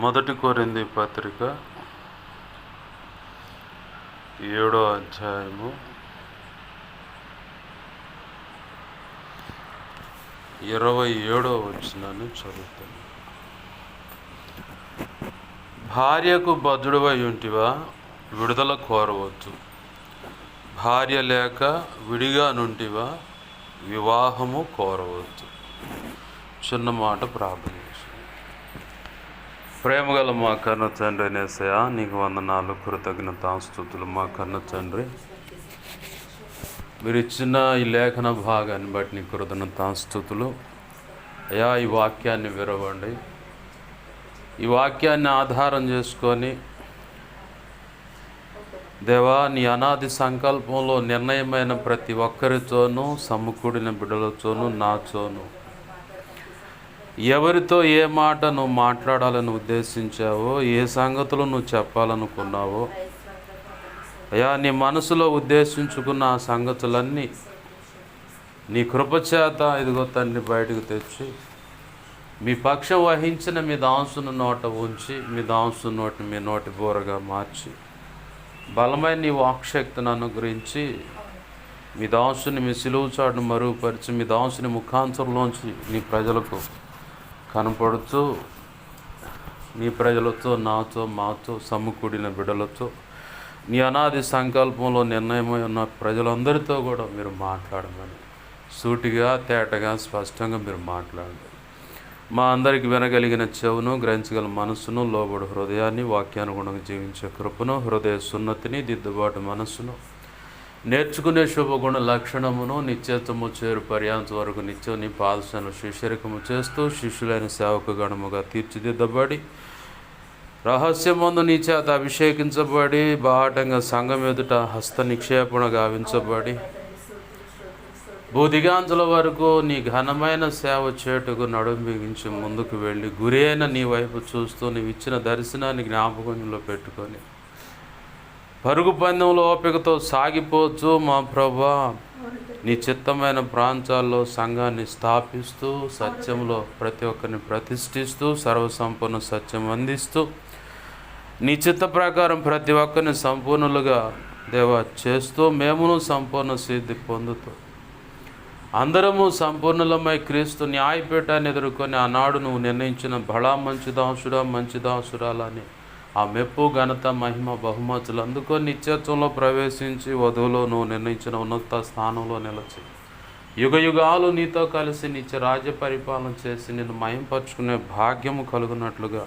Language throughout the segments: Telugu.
మొదటి కొరింథీ పత్రిక 7వ అధ్యాయము 27వ వచనాన్ని చదువుతాను. భార్యకు బద్ధుడవై ఉంటివా, విడుదల కోరవచ్చు. భార్య లేక విడిగా నుంటివా, వివాహము కోరవచ్చు. చిన్న మాట ప్రార్థన చేసి. ప్రేమగల మా కన్న తండ్రి యేసయ్యా, నీకు వందనాలు, కృతజ్ఞతాస్తుతులు. మా కన్న తండ్రి, మీరు ఇచ్చిన ఈ లేఖన భాగాన్ని బట్టి నీకు కృతజ్ఞతాస్తుతులు. అయ్యా, ఈ వాక్యాన్ని విరవండి. ఈ వాక్యాన్ని ఆధారం చేసుకొని దేవా, నీ అనాది సంకల్పంలో నిర్ణయమైన ప్రతి ఒక్కరితోనూ, సమకూడిన బిడ్డలతోనూ, నాతోనూ ఎవరితో ఏ మాట నువ్వు మాట్లాడాలని ఉద్దేశించావో, ఏ సంగతులు నువ్వు చెప్పాలనుకున్నావో అయ్యా, నీ మనసులో ఉద్దేశించుకున్న ఆ సంగతులన్నీ నీ కృపచేత ఇదిగో తండ్రి బయటకు తెచ్చి మీ పక్షం వహించిన మీ దాసుని నోట ఉంచి, మీ దాసు నోటిని మీ నోటి బోరగా మార్చి బలమైన నీ వాక్శక్తిని అనుగ్రహించి మీ దాసుని మీ సిలువ చాటును మరుగుపరిచి మీ దాసుని ముఖాంతరంలోంచి నీ ప్రజలకు కనపడుతూ నీ ప్రజలతో, నాతో, మాతో, సమకూడిన బిడ్డలతో, నీ అనాది సంకల్పంలో నిర్ణయమై ఉన్న ప్రజలందరితో కూడా మీరు మాట్లాడమని సూటిగా, తేటగా, స్పష్టంగా మీరు మాట్లాడండి. మా అందరికి వినగలిగిన చెవును, గ్రహించగల మనస్సును, లోబడు హృదయాన్ని, వాక్యానుగుణంగా జీవించే కృపను, హృదయ సున్నతిని, దిద్దుబాటు మనస్సును, నేర్చుకునే శుభగుణ లక్షణమును, నిత్యత్వము చేరు పర్యాంత వరకు నిత్యం నీ పాదశాలను శిష్యరికము చేస్తూ శిష్యులైన సేవకు గణముగా తీర్చిదిద్దబడి రహస్యమందు నీ చేత అభిషేకించబడి బాహటంగా సంఘం ఎదుట హస్త నిక్షేపణ గావించబడి భూదిగాంతుల వరకు నీ ఘనమైన సేవ చేటుకు నడుం బిగించి ముందుకు వెళ్ళి గురి అయిన నీ వైపు చూస్తూ నీవు ఇచ్చిన దర్శనాన్ని జ్ఞాపకంలో పెట్టుకొని పరుగు పందెంలో ఓపికతో సాగిపోవచ్చు. మా ప్రభా, నీ చిత్తమైన ప్రాంతాల్లో సంఘాన్ని స్థాపిస్తూ, సత్యంలో ప్రతి ఒక్కరిని ప్రతిష్ఠిస్తూ, సర్వసంపూర్ణ సత్యం అందిస్తూ, నీ చిత్త ప్రకారం ప్రతి ఒక్కరిని సంపూర్ణులుగా దేవా చేస్తూ, మేమును సంపూర్ణ సిద్ధి పొందుతూ అందరము సంపూర్ణులమై క్రీస్తు న్యాయపీఠాన్ని ఎదుర్కొని ఆనాడు నువ్వు నిర్ణయించిన బడా మంచి దాసుడా, మంచి దాసురాలని ఆ మెప్పు, ఘనత, మహిమ, బహుమతులు అందుకొని నిత్యత్వంలో ప్రవేశించి వధువులో నువ్వు నిర్ణయించిన ఉన్నత స్థానంలో నిలిచి యుగ యుగాలు నీతో కలిసి నిత్య రాజ్య పరిపాలన చేసి నిన్ను మహింపరచుకునే భాగ్యము కలుగునట్లుగా,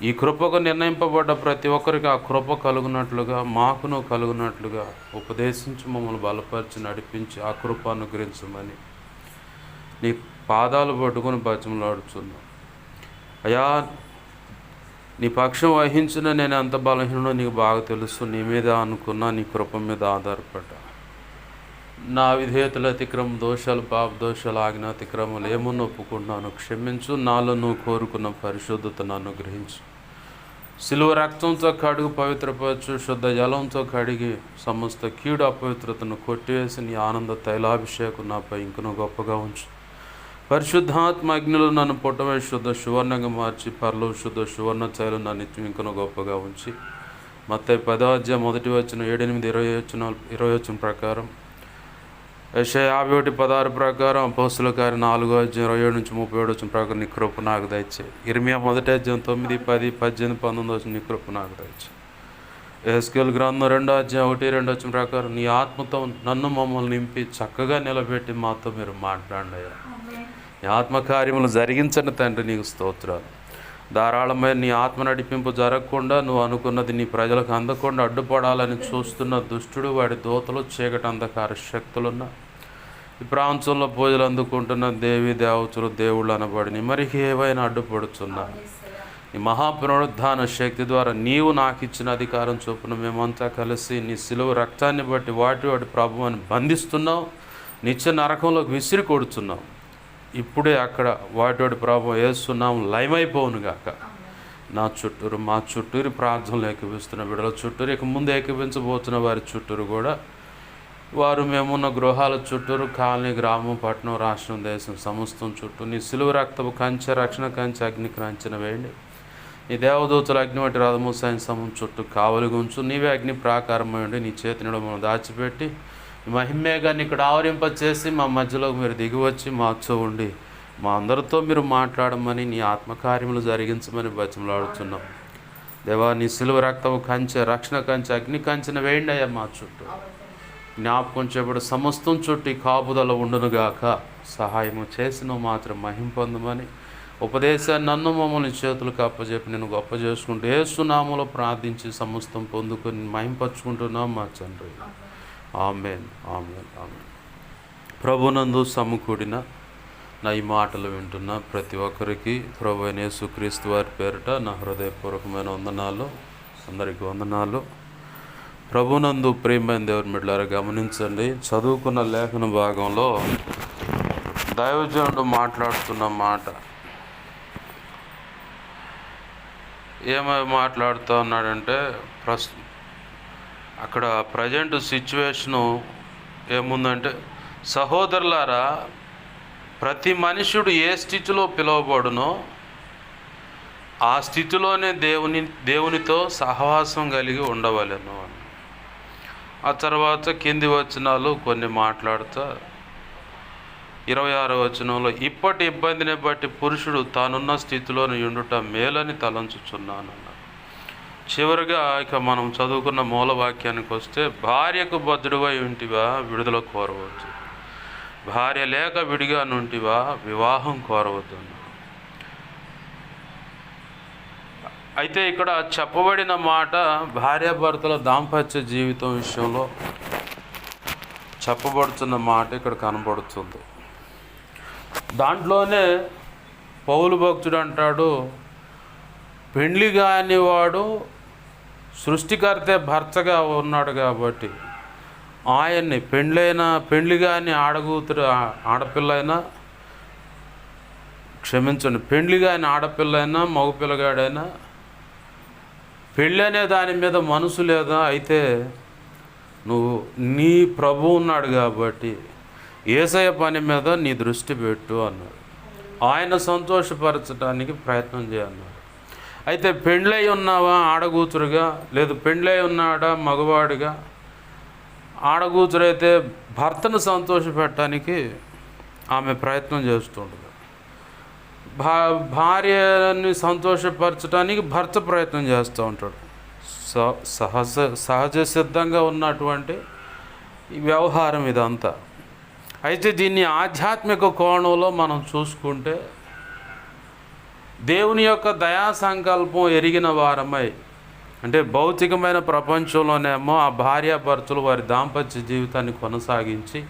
ఈ కృపకు నిర్ణయింపబడ్డ ప్రతి ఒక్కరికి ఆ కృప కలుగునట్లుగా, మాకును కలుగునట్లుగా ఉపదేశించి మమ్మల్ని బలపరిచి నడిపించి ఆ కృప అనుగ్రహించమని నీ పాదాలు పట్టుకుని బతిమలాడుచున్నాం. అయా, నీ పక్షం వహించిన నేను ఎంత బలహీనో నీకు బాగా తెలుసు. నీ మీద అనుకున్నా, నీ కృప మీద ఆధారపడ్డా. నా విధేయతల అతిక్రమ దోషాలు, పాప దోషాలు, ఆజ్ఞ అతిక్రమాలు ఏమున్నా ఒప్పుకుంటున్నాను, క్షమించు. నాలో నువ్వు కోరుకున్న పరిశుద్ధతను అనుగ్రహించు. సిలువ రక్తంతో కడుగు పవిత్రపరచు. శుద్ధ జలంతో కడిగి సమస్త కీడు అపవిత్రతను కొట్టివేసి నీ ఆనంద తైలాభిషేకం నాపై ఇంకనూ గొప్పగా ఉంచు. పరిశుద్ధాత్మ అగ్నిలో నన్ను పుట్టమే శుద్ధ సువర్ణంగా మార్చి పరలో శుద్ధ సువర్ణ తైలం నన్ను ఇంకనూ గొప్పగా ఉంచి మత్తయి 10వ అధ్యాయం 1 వచనం 7, 8, 20 వచనం ప్రకారం, యెషయా 51:16 ప్రకారం, అపోస్తుల కార్యం 4వ అధ్యాయం 27 నుంచి 37 వచనం ప్రకారం నీ కృప నాకు దయచేయి. ఇర్మియా 1వ అధ్యాయం 9, 10, 18, 19 వచనం నీ కృప నాకు దయచేయి. యెహెజ్కేలు గ్రంథం 2వ అధ్యాయం 1, 2 వచనం ప్రకారం నీ ఆత్మతో నన్ను మమ్మల్ని నింపి చక్కగా నిలబెట్టి మాతో మీరు మాట్లాడండి. నీ ఆత్మకార్యములు జరిగించండి తండ్రి, నీకు స్తోత్రాలు. ధారాళమైన నీ ఆత్మ నడిపింపు జరగకుండా, నువ్వు అనుకున్నది నీ ప్రజలకు అందకుండా అడ్డుపడాలని చూస్తున్న దుష్టుడు, వాడి దూతలు, చీకటి అంధకార శక్తులున్న ఈ ప్రాంతంలో పూజలు అందుకుంటున్న దేవీ దేవతలు, దేవుళ్ళు అనబడిని మరి ఏవైనా అడ్డుపడుతున్నా నీ మహాపునరుద్ధాన శక్తి ద్వారా నీవు నాకు ఇచ్చిన అధికారం చొప్పున మేమంతా కలిసి నీ సిలువ రక్తాన్ని బట్టి వాటి ప్రభువుని బంధిస్తున్నావు, నిత్య నరకంలోకి విసిరి కొడుతున్నావు. ఇప్పుడే అక్కడ వాటి ప్రభావం వేస్తున్నాం లయమైపోవును గాక. నా చుట్టూరు, మా చుట్టూరు ప్రార్థనలు ఏకీపిస్తున్న బిడ్డల చుట్టూరు, ఇక ముందు ఏకీపించబోతున్న వారి చుట్టూరు కూడా, వారు మేమున్న గృహాల చుట్టూరు, కాలనీ, గ్రామం, పట్టణం, రాష్ట్రం, దేశం సమస్తం చుట్టూ నీ సిలువ రక్తపు కంచె, రక్షణ కంచె, అగ్ని కంచెన వేయండి. నీ దేవదూతలు అగ్ని వంటి రథము సైన్సము చుట్టూ కావలిగా ఉంచు. నీవే అగ్ని ప్రాకారమై ఉండి నీ చేతిని మనం దాచిపెట్టి మహిమేగాన్ని ఇక్కడ ఆవరింపచేసి మా మధ్యలో మీరు దిగివచ్చి మాతో ఉండి మా అందరితో మీరు మాట్లాడమని నీ ఆత్మకార్యములు జరిగించమని బతిమలాడుతున్నాం. దేవా, నీ సిలువ రక్తము కంచె, రక్షణ కంచె, అగ్ని కంచెను వేయండి అయ్యా మా చుట్టూ. జ్ఞాపకం చేయబడి సమస్తం చుట్టూ కాపుదల ఉండునుగాక. సహాయము చేసిన మాత్రం మహిమ పొందమని ఉపదేశాన్ని నన్ను మమ్మల్ని చేతులకు అప్పచెప్పి నేను గొప్ప చేసుకుంటూ యేసునామములో ప్రార్థించి సమస్తం పొందుకొని మహింపరుచుకుంటున్నాం మా తండ్రి. ఆమేన్, ఆమేన్, ఆమేన్. ప్రభునందు సమకూడిన నా ఈ మాటలు వింటున్న ప్రతి ఒక్కరికి ప్రభు అయిన యేసుక్రీస్తు వారి పేరిట నా హృదయపూర్వకమైన వందనాలు. అందరికీ వందనాలు. ప్రభునందు ప్రియమైన దేవుని బిడ్డలారా, గమనించండి, చదువుకున్న లేఖన భాగంలో దైవజనుడు మాట్లాడుతున్న మాట ఏమై మాట్లాడుతూ ఉన్నాడంటే, అక్కడ ప్రజెంట్ సిచ్యువేషను ఏముందంటే, సహోదరులారా, ప్రతి మనుష్యుడు ఏ స్థితిలో పిలువబడునో ఆ స్థితిలోనే దేవునితో సహవాసం కలిగి ఉండవలెను అని. ఆ తర్వాత కింది వచనాలు కొన్ని మాట్లాడుతూ 26వ వచనంలో, ఇప్పటి ఇబ్బందిని బట్టి పురుషుడు తానున్న స్థితిలోని ఉండుట మేలని తలంచుచున్నాను అన్నాడు. చివరిగా ఇక మనం చదువుకున్న మూలవాక్యానికి వస్తే, భార్యకు బద్ధుడివై ఉంటివా విడుదల కోరవచ్చు, భార్య లేక విడిగా నుంటివా వివాహం కోరవద్దు. అయితే ఇక్కడ చెప్పబడిన మాట భార్యాభర్తల దాంపత్య జీవితం విషయంలో చెప్పబడుతున్న మాట ఇక్కడ కనబడుతుంది. దాంట్లోనే పౌలు భక్తుడు అంటాడు, పెండ్లి కాని వాడు సృష్టికర్తే భర్తగా ఉన్నాడు కాబట్టి ఆయన్ని పెండ్లి కాని ఆడపిల్లైనా క్షమించండి, పెండ్లి కాని ఆడపిల్లైనా మగపిల్లగాడైనా పెళ్ళి అనే దాని మీద మనసు లేదా, అయితే నువ్వు నీ ప్రభు ఉన్నాడు కాబట్టి యేసయ్య పని మీద నీ దృష్టి పెట్టు అన్నాడు. ఆయన సంతోషపరచడానికి ప్రయత్నం చేయన్నాడు. అయితే పెండ్లై ఉన్నావా ఆడగూతురుగా, లేదు పెండ్లై ఉన్నాడా మగవాడిగా, ఆడగూతురైతే భర్తను సంతోషపెట్టడానికి ఆమె ప్రయత్నం చేస్తుంటుంది, భార్యని సంతోషపరచడానికి భర్త ప్రయత్నం చేస్తూ ఉంటాడు. సహజ సిద్ధంగా ఉన్నటువంటి ఈ వ్యవహారం ఇదంతా. అయితే దీన్ని ఆధ్యాత్మిక కోణంలో మనం చూసుకుంటే, దేవుని యొక్క దయా సంకల్పం ఎరిగిన వారమై, అంటే భౌతికమైన ప్రపంచంలోనేమో ఆ భార్యాభర్తలు వారి దాంపత్య జీవితాన్ని కొనసాగించి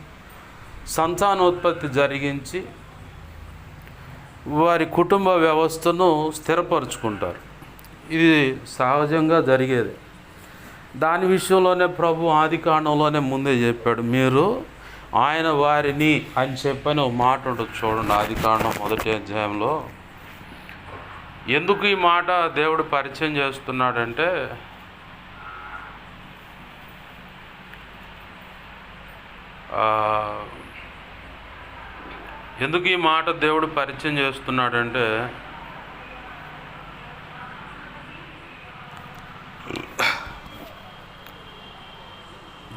సంతానోత్పత్తి జరిగించి వారి కుటుంబ వ్యవస్థను స్థిరపరుచుకుంటారు. ఇది సహజంగా జరిగేది. దాని విషయంలోనే ప్రభు ఆదికాండంలోనే ముందే చెప్పాడు, మీరు ఆయన వారిని అని చెప్పని ఒక మాట ఉంటుంది చూడండి. ఆదికాండం 1వ అధ్యాయంలో ఎందుకు ఈ మాట దేవుడు పరిచయం చేస్తున్నాడంటే, ఎందుకు ఈ మాట దేవుడు పరిచయం చేస్తున్నాడంటే,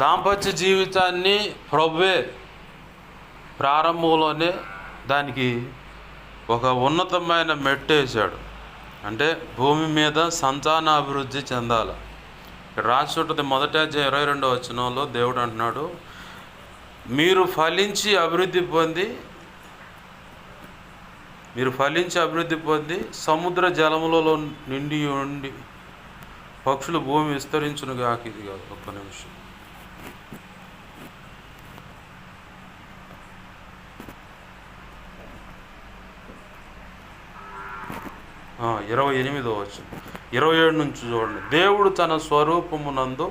దాంపత్య జీవితాన్ని ప్రభువే ప్రారంభంలోనే దానికి ఒక ఉన్నతమైన మెట్టేశాడు. అంటే భూమి మీద సంతానాభివృద్ధి చెందాలి. రాసి ఉంటుంది 1వ అధ్యాయం 22వ వచనంలో దేవుడు అంటున్నాడు, మీరు ఫలించి అభివృద్ధి పొంది సముద్ర జలములలో నిండి ఉండి పక్షులు భూమి విస్తరించునుగాక. ఇది కాదు, ఒక్క నిమిషం. ఆ 28వ వచనం 27 నుంచి చూడండి. దేవుడు తన స్వరూపమునందు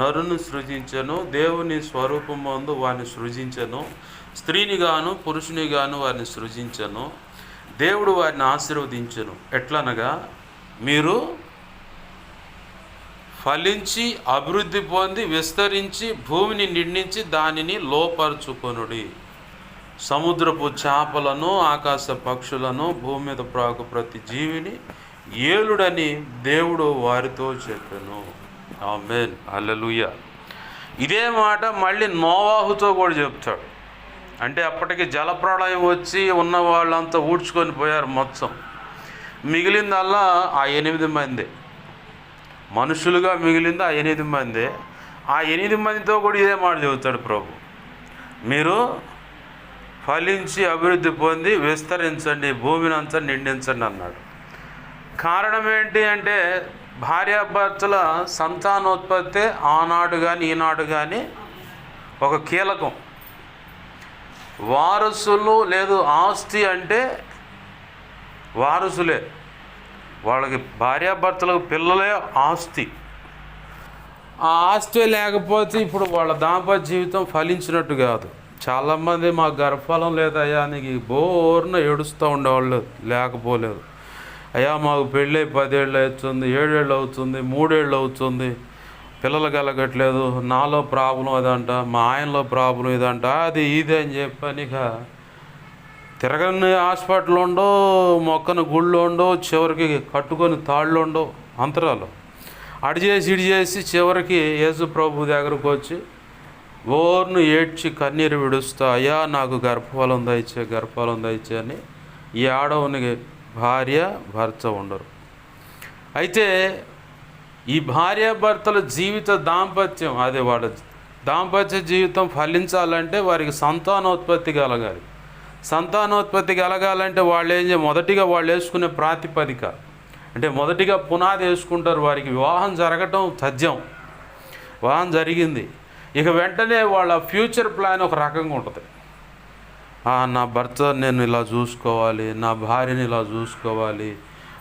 నరుని సృజించెను, దేవుని స్వరూపమందు వారిని సృజించెను, స్త్రీని గాను పురుషుని గాను వారిని సృజించెను. దేవుడు వారిని ఆశీర్వదించెను, ఎట్లనగా మీరు ఫలించి అభివృద్ధి పొంది విస్తరించి భూమిని నిండించి దానిని లోపరుచుకొనుడి. సముద్రపు చేపలను ఆకాశ పక్షులను భూమి మీద ప్రాకు ప్రతి జీవిని ఏలుడని దేవుడు వారితో చెప్పెను. ఆమేన్, హల్లెలూయా. ఇదే మాట మళ్ళీ నోవాహుతో కూడా చెప్తాడు. అంటే అప్పటికి జలప్రళయం వచ్చి ఉన్న వాళ్ళంతా ఊడ్చుకొని పోయారు మొత్తం. మిగిలిందల్లా ఆ 8 మంది మనుషులుగా మిగిలింది. ఆ 8 మంది. ఆ 8 మందితో కూడా ఇదే మాట చెబుతాడు ప్రభు, మీరు ఫలించి అభివృద్ధి పొంది విస్తరించండి, భూమిని అంతా నిండించండి అన్నాడు. కారణం ఏంటి అంటే భార్యాభర్తల సంతానోత్పత్తి ఆనాడు కానీ ఈనాడు కానీ ఒక కీలకం. వారసులు లేదు, ఆస్తి అంటే వారసులే, వాళ్ళకి భార్యాభర్తలకు పిల్లలే ఆస్తి. ఆ ఆస్తి లేకపోతే ఇప్పుడు వాళ్ళ దాంపత్య జీవితం ఫలించినట్టు కాదు. చాలామంది మా గర్భఫలం లేదయ్యా అని బోర్న ఏడుస్తూ ఉండేవాళ్ళు లేకపోలేదు. అయ్యా మాకు పెళ్ళి 10 ఏళ్ళు అవుతుంది, 7 ఏళ్ళు అవుతుంది, 3 ఏళ్ళు అవుతుంది, పిల్లలు కలగట్లేదు, నాలో ప్రాబ్లం అదంట, మా ఆయనలో ప్రాబ్లం ఇదంట, అది ఇది అని చెప్పని ఇక తిరగని హాస్పిటల్ ఉండో, మొక్కను గుళ్ళు ఉండో, చివరికి కట్టుకొని తాళ్ళు ఉండో, అంతరాలు అడి చేసి ఇడి చేసి చివరికి యేసు ప్రభు దగ్గరకు వచ్చి ఓర్ను ఏడ్చి కన్నీరు విడుస్తా, అయ్యా నాకు గర్భఫలం దయచే, గర్భఫలం దయచే అని ఈ ఆడవునికి భార్య భర్త ఉండరు. అయితే ఈ భార్యాభర్తల జీవిత దాంపత్యం, అదే వాళ్ళ దాంపత్య జీవితం ఫలించాలంటే వారికి సంతానోత్పత్తి కలగాలి. సంతానోత్పత్తి కలగాలంటే వాళ్ళు ఏం మొదటిగా వాళ్ళు వేసుకునే ప్రాతిపదిక అంటే మొదటిగా పునాది వేసుకుంటారు. వారికి వివాహం జరగటం తథ్యం, వివాహం జరిగింది, ఇక వెంటనే వాళ్ళ ఫ్యూచర్ ప్లాన్ ఒక రకంగా ఉంటుంది. నా భర్త నేను ఇలా చూసుకోవాలి, నా భార్యని ఇలా చూసుకోవాలి,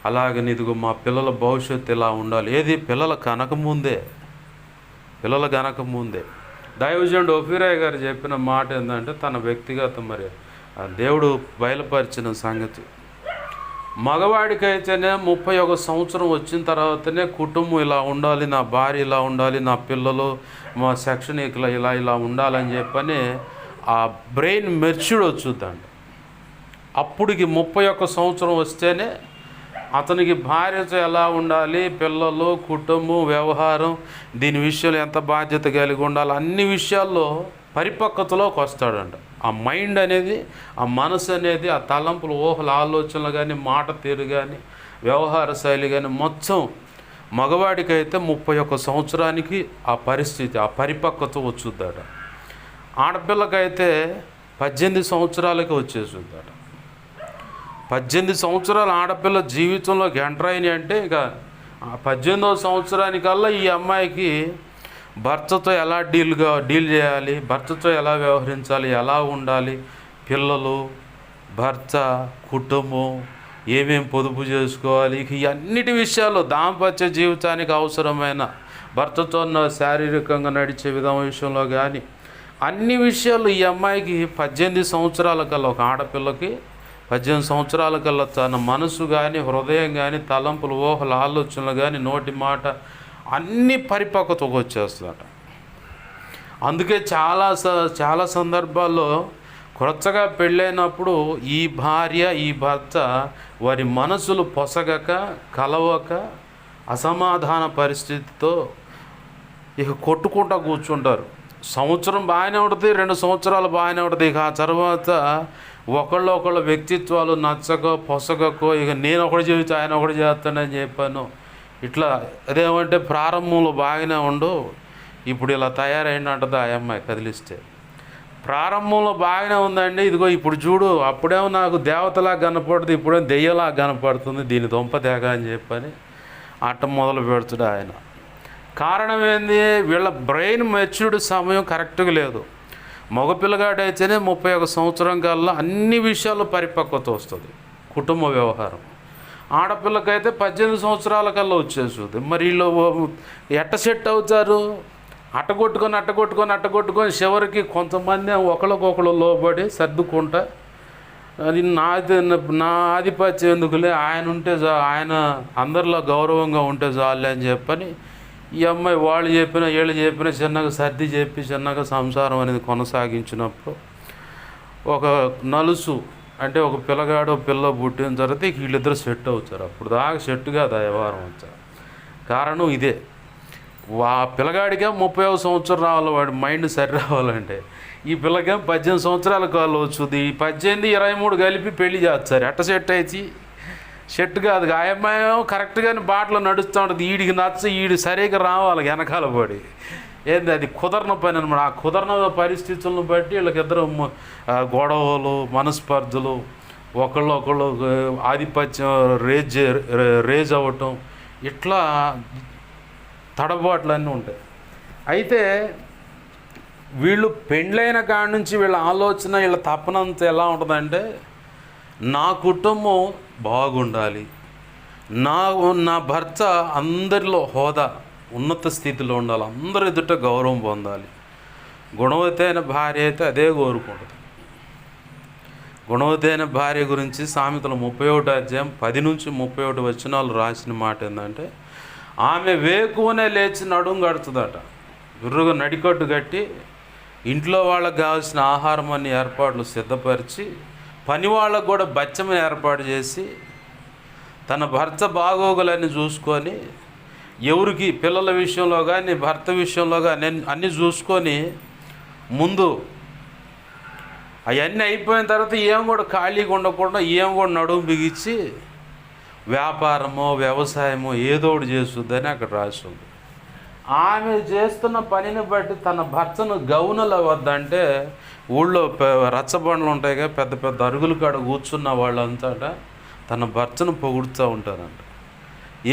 అలాగే ఇదిగో మా పిల్లల భవిష్యత్తు ఇలా ఉండాలి. ఏది పిల్లల కనకముందే, పిల్లల కనకముందే దైవజనుడు ఒఫీరాయ్ గారు చెప్పిన మాట ఏంటంటే తన వ్యక్తిగత మరి దేవుడు బయలుపరిచిన సంగతి. మగవాడికైతేనే 31 సంవత్సరం వచ్చిన తర్వాతనే కుటుంబం ఇలా ఉండాలి, నా భార్య ఇలా ఉండాలి, నా పిల్లలు మా సెక్షన్ ఇలా ఉండాలని చెప్పని ఆ బ్రెయిన్ మెచ్యూర్డ్ వచ్చుద్దండి. అప్పుడుకి 31 సంవత్సరం వస్తేనే అతనికి భార్యతో ఎలా ఉండాలి, పిల్లలు, కుటుంబం, వ్యవహారం, దీని విషయంలో ఎంత బాధ్యత కలిగి ఉండాలి, అన్ని విషయాల్లో పరిపక్వతలోకి వస్తాడంట. ఆ మైండ్ అనేది, ఆ మనసు అనేది, ఆ తలంపులు, ఊహలు, ఆలోచనలు కానీ, మాట తీరు కానీ, వ్యవహార శైలి కానీ మొత్తం మగవాడికైతే 31 సంవత్సరానికి ఆ పరిస్థితి, ఆ పరిపక్వత వచ్చుద్దట. ఆడపిల్లకైతే 18 సంవత్సరాలకి వచ్చేస్తుందట. 18 సంవత్సరాలు ఆడపిల్ల జీవితంలోకి ఎంటర్ అయినాయి అంటే ఇక 18వ సంవత్సరానికల్లా ఈ అమ్మాయికి భర్తతో ఎలా డీల్ చేయాలి, భర్తతో ఎలా వ్యవహరించాలి, ఎలా ఉండాలి, పిల్లలు, భర్త, కుటుంబం, ఏమేం పొదుపు చేసుకోవాలి, ఇక ఈ అన్నిటి విషయాల్లో దాంపత్య జీవితానికి అవసరమైన భర్తతో శారీరకంగా నడిచే విధానం విషయంలో కానీ అన్ని విషయాలు ఈ అమ్మాయికి 18 సంవత్సరాల కల్లా, ఒక ఆడపిల్లకి 18 సంవత్సరాల కల్లా తన మనసు కానీ, హృదయం కానీ, తలంపులు, ఊహలు, ఆలోచనలు కానీ, నోటి మాట అన్ని పరిపక్వతకు వచ్చేస్తుందట. అందుకే చాలా సందర్భాల్లో కొత్తగా పెళ్ళైనప్పుడు ఈ భార్య, ఈ భర్త వారి మనసులు పొసగక, కలవక, అసమాధాన పరిస్థితితో ఇక కొట్టుకుంటూ కూర్చుంటారు. సంవత్సరం బాగానే ఉంటుంది, 2 సంవత్సరాలు బాగానే ఉంటుంది, ఇక ఆ తర్వాత ఒకళ్ళ వ్యక్తిత్వాలు నచ్చకో పొసగకో, ఇక నేను ఒకటి చెబితే ఆయన ఒకటి చేస్తానని చెప్పాను. ఇట్లా అదేమంటే ప్రారంభంలో బాగానే ఉండు, ఇప్పుడు ఇలా తయారైందంటది ఆ అమ్మాయి కదిలిస్తే. ప్రారంభంలో బాగానే ఉందండి, ఇదిగో ఇప్పుడు చూడు, అప్పుడేమో నాకు దేవతలా కనపడుతుంది, ఇప్పుడేమో దెయ్యలా కనపడుతుంది, దీని దొంప తేగ అని చెప్పని ఆట మొదలు పెడుతుడు ఆయన. కారణం ఏంది, వీళ్ళ బ్రెయిన్ మెచ్యూర్డ్ సమయం కరెక్ట్గా లేదు. మగపిల్లగాడైతేనే 31 సంవత్సరం కల్లా అన్ని విషయాల్లో పరిపక్వత వస్తుంది, కుటుంబ వ్యవహారం. ఆడపిల్లకైతే 18 సంవత్సరాల కల్లా వచ్చేస్తుంది. మరి వీళ్ళు ఎట్ట సెట్ అవుతారు? అట్టగొట్టుకొని చివరికి కొంతమంది ఒకళ్ళకొకళ్ళు లోబడి సర్దుకుంటా, అది నా ఆధిపత్యం ఎందుకులే, ఆయన ఉంటే ఆయన అందరిలో గౌరవంగా ఉంటే చాలే అని చెప్పని ఈ అమ్మాయి వాళ్ళు చెప్పినా వీళ్ళు చెప్పినా చిన్నగా సర్ది చెప్పి చిన్నగా సంసారం అనేది కొనసాగించినప్పుడు ఒక నలుసు అంటే ఒక పిల్లగాడు పిల్ల పుట్టిన తర్వాత వీళ్ళిద్దరు సెట్ అవుతారు. అప్పుడు దాకా సెట్ కాదు ఆ వ్యవహారం వచ్చారు. కారణం ఇదే. పిల్లగాడికే 30వ సంవత్సరం రావాలి, వాడి మైండ్ సరి రావాలంటే. ఈ పిల్లకేం 18 సంవత్సరాల కాళ్ళు వచ్చుది. ఈ 18, 23 కలిపి పెళ్లి చేస్తారు. ఎట్ట సెట్ అయితే సెట్ కాదు. ఆ అమ్మాయి కరెక్ట్గానే బాటలో నడుస్తూ ఉంటుంది. ఈడికి నచ్చ ఈడు సరిగా రావాలి వెనకాల పడి. ఏంది అది కుదరని పని అనమాట. ఆ కుదరన పరిస్థితులను బట్టి వీళ్ళకిద్దరు గొడవలు, మనస్పర్ధలు, ఒకళ్ళు ఆధిపత్యం రేజ్ అవ్వటం, ఇట్లా తడబాట్లు అన్నీ ఉంటాయి. అయితే వీళ్ళు పెండ్లైన కాడి నుంచి వీళ్ళ ఆలోచన, వీళ్ళ తపనంత ఎలా ఉంటుందంటే, నా కుటుంబం బాగుండాలి, నా భర్త అందరిలో హోదా ఉన్నత స్థితిలో ఉండాలి, అందరి ఎదుట గౌరవం పొందాలి. గుణవతి అయిన భార్య అయితే అదే కోరుకుంటుంది. గుణవతి అయిన భార్య గురించి సామెతలు 31 అధ్యాయం 10 నుంచి 31 వచనాలు రాసిన మాట ఏంటంటే, ఆమె వేకువనే లేచి నడుం కడుతుందట. విర్రుగా నడికట్టు కట్టి ఇంట్లో వాళ్ళకు కావాల్సిన ఆహారం అన్ని ఏర్పాట్లు సిద్ధపరిచి, పని వాళ్ళకు కూడా బచ్చమని ఏర్పాటు చేసి, తన భర్త బాగోగులన్నీ చూసుకొని, ఎవరికి పిల్లల విషయంలో కానీ భర్త విషయంలో కానీ అన్నీ చూసుకొని, ముందు అవన్నీ అయిపోయిన తర్వాత ఏం కూడా ఖాళీగా ఉండకుండా ఏం కూడా నడుము బిగించి వ్యాపారమో వ్యవసాయమో ఏదో ఒకటి చేస్తుందని అక్కడ రాస్తుంది. ఆమె చేస్తున్న పనిని బట్టి తన భర్తను గౌనలు వద్దంటే, ఊళ్ళో రచ్చబండ్లు ఉంటాయి కదా, పెద్ద పెద్ద అరుగుల కాడ కూర్చున్న వాళ్ళంతా తన భర్తను పొగుడుతూ ఉంటారంట.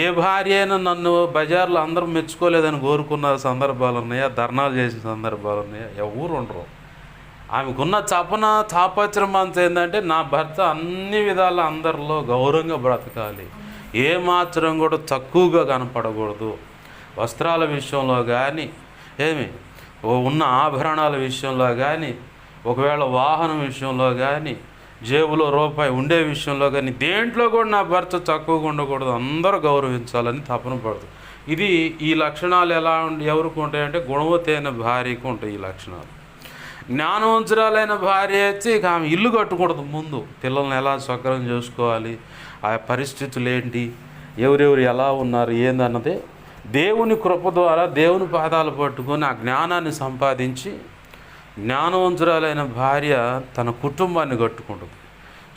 ఏ భార్య అయినా నన్ను బజార్లో అందరూ మెచ్చుకోలేదని కోరుకున్న సందర్భాలు ఉన్నాయా? ధర్నాలు చేసిన సందర్భాలు ఉన్నాయా? ఎవరు ఉండరు. ఆమెకున్న తాపత్రం అంత ఏంటంటే, నా భర్త అన్ని విధాల అందరిలో గౌరవంగా బ్రతకాలి, ఏమాత్రం కూడా తక్కువగా కనపడకూడదు. వస్త్రాల విషయంలో కానీ, ఉన్న ఆభరణాల విషయంలో కానీ, ఒకవేళ వాహనం విషయంలో కానీ, జేబులో రూపాయి ఉండే విషయంలో కానీ, దేంట్లో కూడా నా భర్త తక్కువగా ఉండకూడదు, అందరూ గౌరవించాలని తపన పడుతుంది. ఈ లక్షణాలు ఎవరికి ఉంటాయంటే, గుణవతి అయిన భార్యకు ఉంటాయి ఈ లక్షణాలు. జ్ఞానవంతురాలైన భార్య అయితే ఇక ఆమె ఇల్లు కట్టుకూడదు. ముందు పిల్లల్ని ఎలా సక్రమం చేసుకోవాలి, ఆ పరిస్థితులు ఏంటి, ఎవరెవరు ఎలా ఉన్నారు ఏందన్నది దేవుని కృప ద్వారా దేవుని పాదాలు పట్టుకొని ఆ జ్ఞానాన్ని సంపాదించి, జ్ఞానవంతురాలైన భార్య తన కుటుంబాన్ని కట్టుకుంటుంది.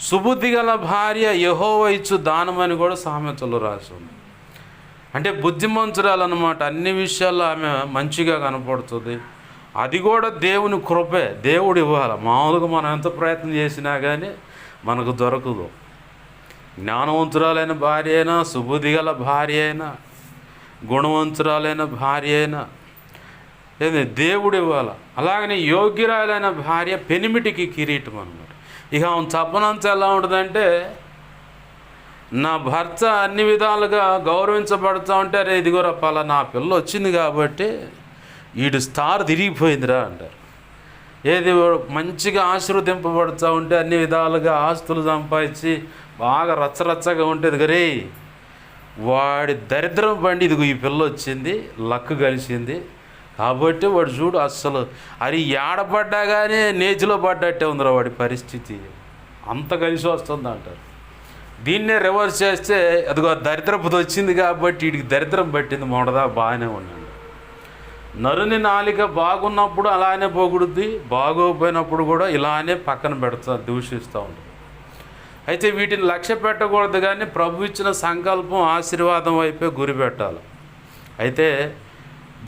సుబుద్ధి గల భార్య యెహోవా ఇచ్చు దానమని కూడా సామెతలు రాసింది. అంటే బుద్ధిమంతురాలన్నమాట. అన్ని విషయాల్లో ఆమె మంచిగా కనపడుతుంది. అది కూడా దేవుని కృపే, దేవుడు ఇవ్వాలి. మామూలుగా మనం ఎంత ప్రయత్నం చేసినా కానీ మనకు దొరకదు. జ్ఞానవంతురాలైన భార్య అయినా, సుబుద్ధి గల భార్య అయినా, గుణవంతురాలైన భార్య అయినా దేవుడు ఇవ్వాలి. అలాగనే యోగ్యురాలైన భార్య పెనిమిటికి కిరీటం అన్నమాట. ఇక ఆమె తపనంతా ఎలా ఉంటుందంటే, నా భర్త అన్ని విధాలుగా గౌరవించబడుతూ ఉంటే, అరే ఇదిగోరా పలా నా పిల్ల వచ్చింది కాబట్టి వీడు స్టార్ తిరిగిపోయిందిరా అంటారు. మంచిగా ఆశీర్వదింపబడుతూ ఉంటే, అన్ని విధాలుగా ఆస్తులు సంపాదించి బాగా రచ్చరచ్చగా ఉంటుంది గరే, వాడి దరిద్రం బండి ఇదిగో ఈ పిల్ల వచ్చింది, లక్ కలిసింది కాబట్టి వాడు చూడు అస్సలు అది ఏడబడ్డా కానీ నేతిలో పడ్డట్టే ఉందిరా వాడి పరిస్థితి, అంత కలిసి వస్తుంది అంటారు. దీన్నే రివర్స్ చేస్తే, అదిగో దరిద్రపుది వచ్చింది కాబట్టి వీడికి దరిద్రం పట్టింది, మొదదా బాగానే ఉన్నాడు. నరుని నాలిక బాగున్నప్పుడు అలానే పొగుడుద్ది, బాగోపోయినప్పుడు కూడా ఇలానే పక్కన పెడతా దూషిస్తూ ఉంటుంది. అయితే వీటిని లక్ష్య పెట్టకూడదు, కానీ ప్రభు ఇచ్చిన సంకల్పం ఆశీర్వాదం వైపే గురి పెట్టాలి. అయితే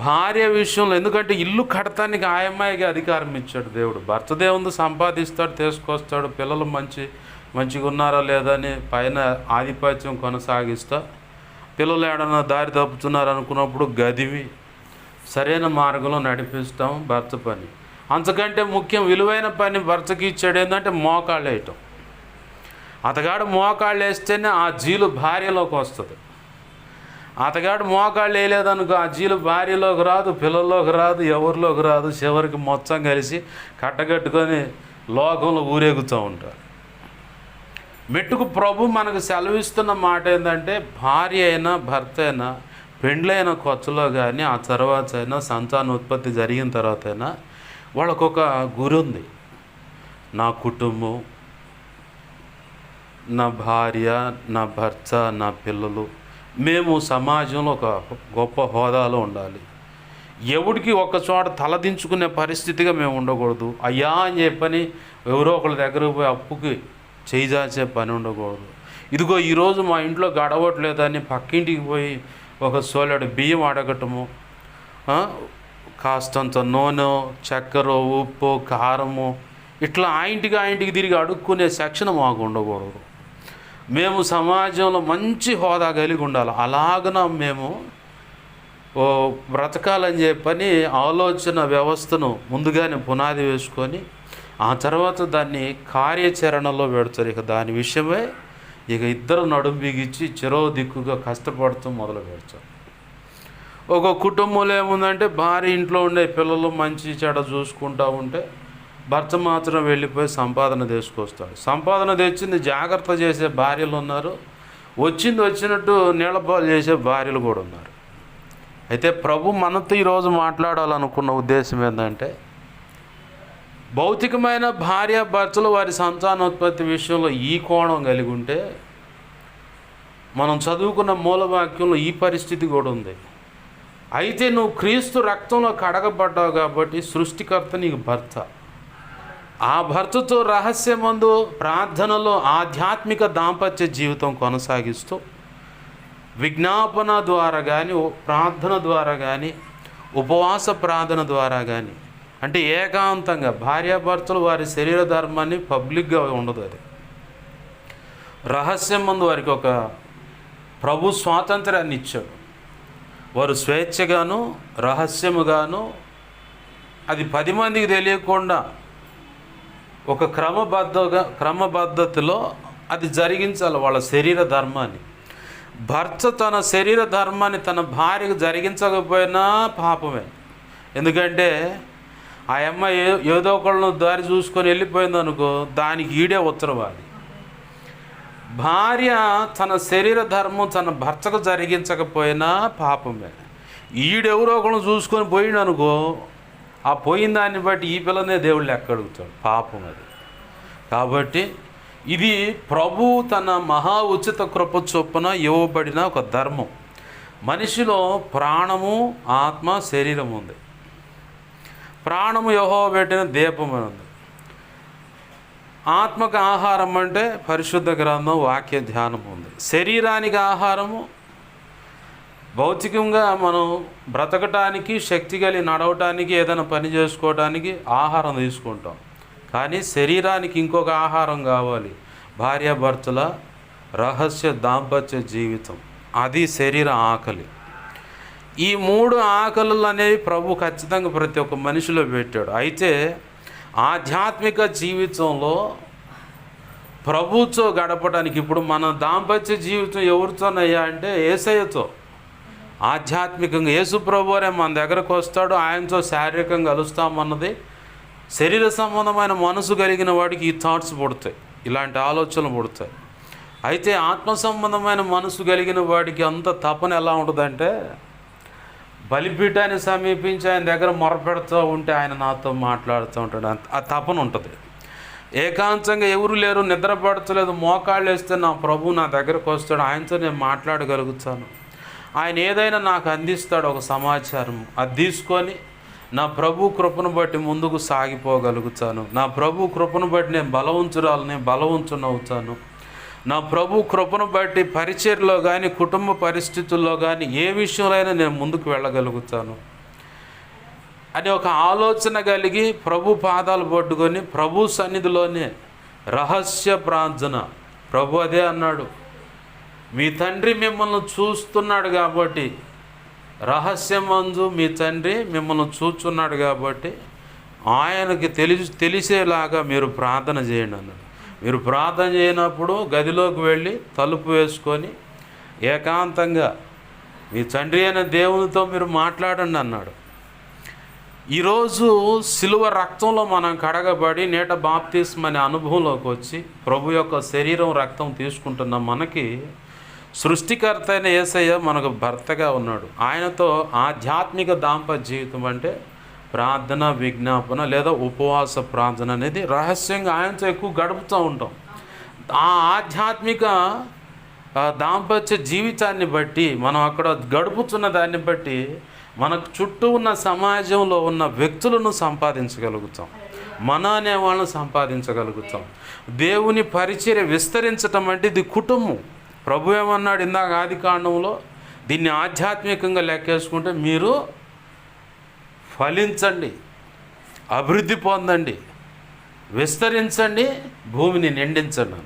భార్య విషయంలో, ఎందుకంటే ఇల్లు కడతానికి ఆ అమ్మాయికి అధికారం ఇచ్చాడు దేవుడు. భర్త దేవుడు సంపాదిస్తాడు, తీసుకొస్తాడు, పిల్లలు మంచిగా ఉన్నారా లేదా అని పైన ఆధిపత్యం కొనసాగిస్తా, పిల్లలు ఏడన్నా దారి తప్పుతున్నారు అనుకున్నప్పుడు గదివి సరైన మార్గంలో నడిపిస్తాం భర్త పని. అంతకంటే ముఖ్యం విలువైన పని భర్తకి ఇచ్చాడు ఏంటంటే మోకాళ్ళు వేయటం. అతగాడు మోకాళ్ళు వేస్తేనే ఆ జీలు భార్యలోకి వస్తుంది. అతగాడు మోకాళ్ళు వేయలేదనుకో ఆ జీలు భార్యలోకి రాదు, పిల్లల్లోకి రాదు, ఎవరిలోకి రాదు. చివరికి మొత్తం కలిసి కట్టగట్టుకొని లోకంలో ఊరేగుతూ ఉంటారు. మెట్టుకు ప్రభు మనకు సెలవిస్తున్న మాట ఏంటంటే, భార్య అయినా భర్త అయినా పెండ్లైన కొత్తలో కానీ ఆ తర్వాత అయినా సంతానోత్పత్తి జరిగిన తర్వాత అయినా వాళ్ళకొక గురి ఉంది. నా కుటుంబం నా భార్య, నా భర్త, నా పిల్లలు, మేము సమాజంలో ఒక గొప్ప హోదాలో ఉండాలి. ఎవడికి ఒక చోట తలదించుకునే పరిస్థితిగా మేము ఉండకూడదు. అయ్యా అని చెప్పని ఎవరో ఒకళ్ళ దగ్గరకు పోయి అప్పుకి చేయిజాచే పని ఉండకూడదు. ఇదిగో ఈరోజు మా ఇంట్లో గడవట్లేదని పక్కింటికి పోయి ఒక సోలెడు బియ్యం అడగటము, కాస్తంత నూనె, చక్కెర, ఉప్పు, కారము, ఇట్లా ఆ ఇంటికి తిరిగి అడుక్కునే సెక్షన్ మాకు ఉండకూడదు. మేము సమాజంలో మంచి హోదా కలిగి ఉండాలి. అలాగన మేము బ్రతకాలని చెప్పని ఆలోచన వ్యవస్థను ముందుగానే పునాది వేసుకొని ఆ తర్వాత దాన్ని కార్యాచరణలో పెడతారు. ఇక దాని విషయమే ఇద్దరు నడుం బిగించి చెరో దిక్కుగా కష్టపడుతూ మొదలు పెడతారు. ఒక కుటుంబంలో ఏముందంటే భార్య ఇంట్లో ఉండే పిల్లలు మంచి చెడ చూసుకుంటూ ఉంటే భర్త మాత్రం వెళ్ళిపోయి సంపాదన తీసుకొస్తాడు. సంపాదన తెచ్చింది జాగ్రత్త చేసే భార్యలు ఉన్నారు, వచ్చినట్టు నీళ్ళపాలు చేసే భార్యలు కూడా ఉన్నారు. అయితే ప్రభు మనతో ఈరోజు మాట్లాడాలనుకున్న ఉద్దేశం ఏంటంటే, భౌతికమైన భార్య భర్తలు వారి సంతానోత్పత్తి విషయంలో ఈ కోణం కలిగి ఉంటే, మనం చదువుకున్న మూలవాక్యంలో ఈ పరిస్థితి కూడా ఉంది. అయితే నువ్వు క్రీస్తు రక్తంలో కడగబడ్డావు కాబట్టి సృష్టికర్త నీకు భర్త. ఆ భర్తతో రహస్యమందు ప్రార్థనలో ఆధ్యాత్మిక దాంపత్య జీవితం కొనసాగిస్తూ విజ్ఞాపన ద్వారా కానీ, ప్రార్థన ద్వారా కానీ, ఉపవాస ప్రార్థన ద్వారా కానీ, అంటే ఏకాంతంగా భార్యాభర్తలు వారి శరీర ధర్మాన్ని పబ్లిక్గా ఉండదు, అది రహస్యం ముందు వారికి ఒక ప్రభు స్వాతంత్రాన్ని ఇచ్చాడు. వారు స్వేచ్ఛగాను రహస్యముగాను అది 10 మందికి తెలియకుండా ఒక క్రమబద్ధతిలో అది జరిగించాలి వాళ్ళ శరీర ధర్మాన్ని. భర్త తన శరీర ధర్మాన్ని తన భార్యకు జరిగించకపోయినా పాపమే. ఎందుకంటే ఆ అమ్మాయి ఏదో ఒకళ్ళను దారి చూసుకొని వెళ్ళిపోయింది అనుకో, దానికి ఈడే ఉత్తరవాది. భార్య తన శరీర ధర్మం తన భర్తకు జరిగించకపోయినా పాపమే. ఈడెవరో ఒకళ్ళను చూసుకొని పోయిండు అనుకో, ఆ పోయిన దాన్ని బట్టి ఈ పిల్లనే దేవుళ్ళు ఎక్కడుగుతాడు, పాపం అది. కాబట్టి ఇది ప్రభు తన మహా ఉచిత కృప చొప్పున ఇవ్వబడిన ఒక ధర్మం. మనిషిలో ప్రాణము, ఆత్మ, శరీరం ఉంది. ప్రాణము యెహోవా పెట్టిన దీపం అని ఉంది. ఆత్మకు ఆహారం అంటే పరిశుద్ధ గ్రంథం, వాక్య ధ్యానం ఉంది. శరీరానికి ఆహారము భౌతికంగా మనం బ్రతకటానికి, శక్తి కలిగి నడవటానికి, ఏదైనా పని చేసుకోవడానికి ఆహారం తీసుకుంటాం. కానీ శరీరానికి ఇంకొక ఆహారం కావాలి, భార్యాభర్తల రహస్య దాంపత్య జీవితం, అది శరీర ఆకలి. ఈ 3 ఆకలులు అనేవి ప్రభు ఖచ్చితంగా ప్రతి ఒక్క మనిషిలో పెట్టాడు. అయితే ఆధ్యాత్మిక జీవితంలో ప్రభుతో గడపడానికి ఇప్పుడు మన దాంపత్య జీవితం ఎవరితోనయ్యా అంటే యేసయ్యతో. ఆధ్యాత్మికంగా యేసు ప్రభువే మన దగ్గరకు వస్తాడు, ఆయనతో శారీరకంగా కలుస్తామన్నది. శరీర సంబంధమైన మనసు కలిగిన వాడికి ఈ థాట్స్ పుడతాయి, ఇలాంటి ఆలోచనలు పుడతాయి. అయితే ఆత్మ సంబంధమైన మనసు కలిగిన వాడికి అంత తపన ఎలా ఉంటుందంటే, బలిపీఠాన్ని సమీపించి ఆయన దగ్గర మొరపెడుతూ ఉంటే ఆయన నాతో మాట్లాడుతూ ఉంటాడు, ఆ తపన ఉంటుంది. ఏకాంతంగా ఎవరు లేరు, నిద్ర పడతలేదు, మోకాళ్ళు వేస్తే నా ప్రభు నా దగ్గరకు వస్తాడు, ఆయనతో నేను మాట్లాడగలుగుతాను. ఆయన ఏదైనా నాకు అందిస్తాడు ఒక సమాచారం, అది తీసుకొని నా ప్రభు కృపను బట్టి ముందుకు సాగిపోగలుగుతాను. నా ప్రభు కృపను బట్టి నేను బలవంతునవుతాను. నా ప్రభు కృపను బట్టి పరిచర్లో కానీ, కుటుంబ పరిస్థితుల్లో కానీ, ఏ విషయంలో అయినా నేను ముందుకు వెళ్ళగలుగుతాను అని ఒక ఆలోచన కలిగి ప్రభు పాదాలు పట్టుకొని ప్రభు సన్నిధిలోనే రహస్య ప్రార్థన. ప్రభు అదే అన్నాడు, మీ తండ్రి మిమ్మల్ని చూస్తున్నాడు కాబట్టి, రహస్యమందు మీ తండ్రి మిమ్మల్ని చూస్తున్నాడు కాబట్టి ఆయనకి తెలిసేలాగా మీరు ప్రార్థన చేయండి అన్నాడు. మీరు ప్రార్థన చేయనప్పుడు గదిలోకి వెళ్ళి తలుపు వేసుకొని ఏకాంతంగా మీ తండ్రి అయిన దేవునితో మీరు మాట్లాడండి అన్నాడు. ఈరోజు సిలువ రక్తంలో మనం కడగబడి నీట బాప్తిస్మ అనే అనుభవంలోకి వచ్చి ప్రభు యొక్క శరీరం రక్తం తీసుకుంటున్న మనకి సృష్టికర్త అయిన యేసయ్య మనకు భర్తగా ఉన్నాడు. ఆయనతో ఆధ్యాత్మిక దాంపత్య జీవితం అంటే ప్రార్థన, విజ్ఞాపన లేదా ఉపవాస ప్రార్థన అనేది రహస్యంగా ఆయనతో ఎక్కువ గడుపుతూ ఉంటాం. ఆ ఆధ్యాత్మిక దాంపత్య జీవితాన్ని బట్టి, మనం అక్కడ గడుపుతున్న దాన్ని బట్టి మనకు చుట్టూ ఉన్న సమాజంలో ఉన్న వ్యక్తులను సంపాదించగలుగుతాం, మన అనే వాళ్ళని సంపాదించగలుగుతాం. దేవుని పరిచర్య విస్తరించటం అంటే ఇది కుటుంబం. ప్రభు ఏమన్నాడు ఇందాక ఆది కాండంలో, దీన్ని ఆధ్యాత్మికంగా లెక్కేసుకుంటే మీరు ఫలించండి, అభివృద్ధి పొందండి, విస్తరించండి, భూమిని నిండించండి.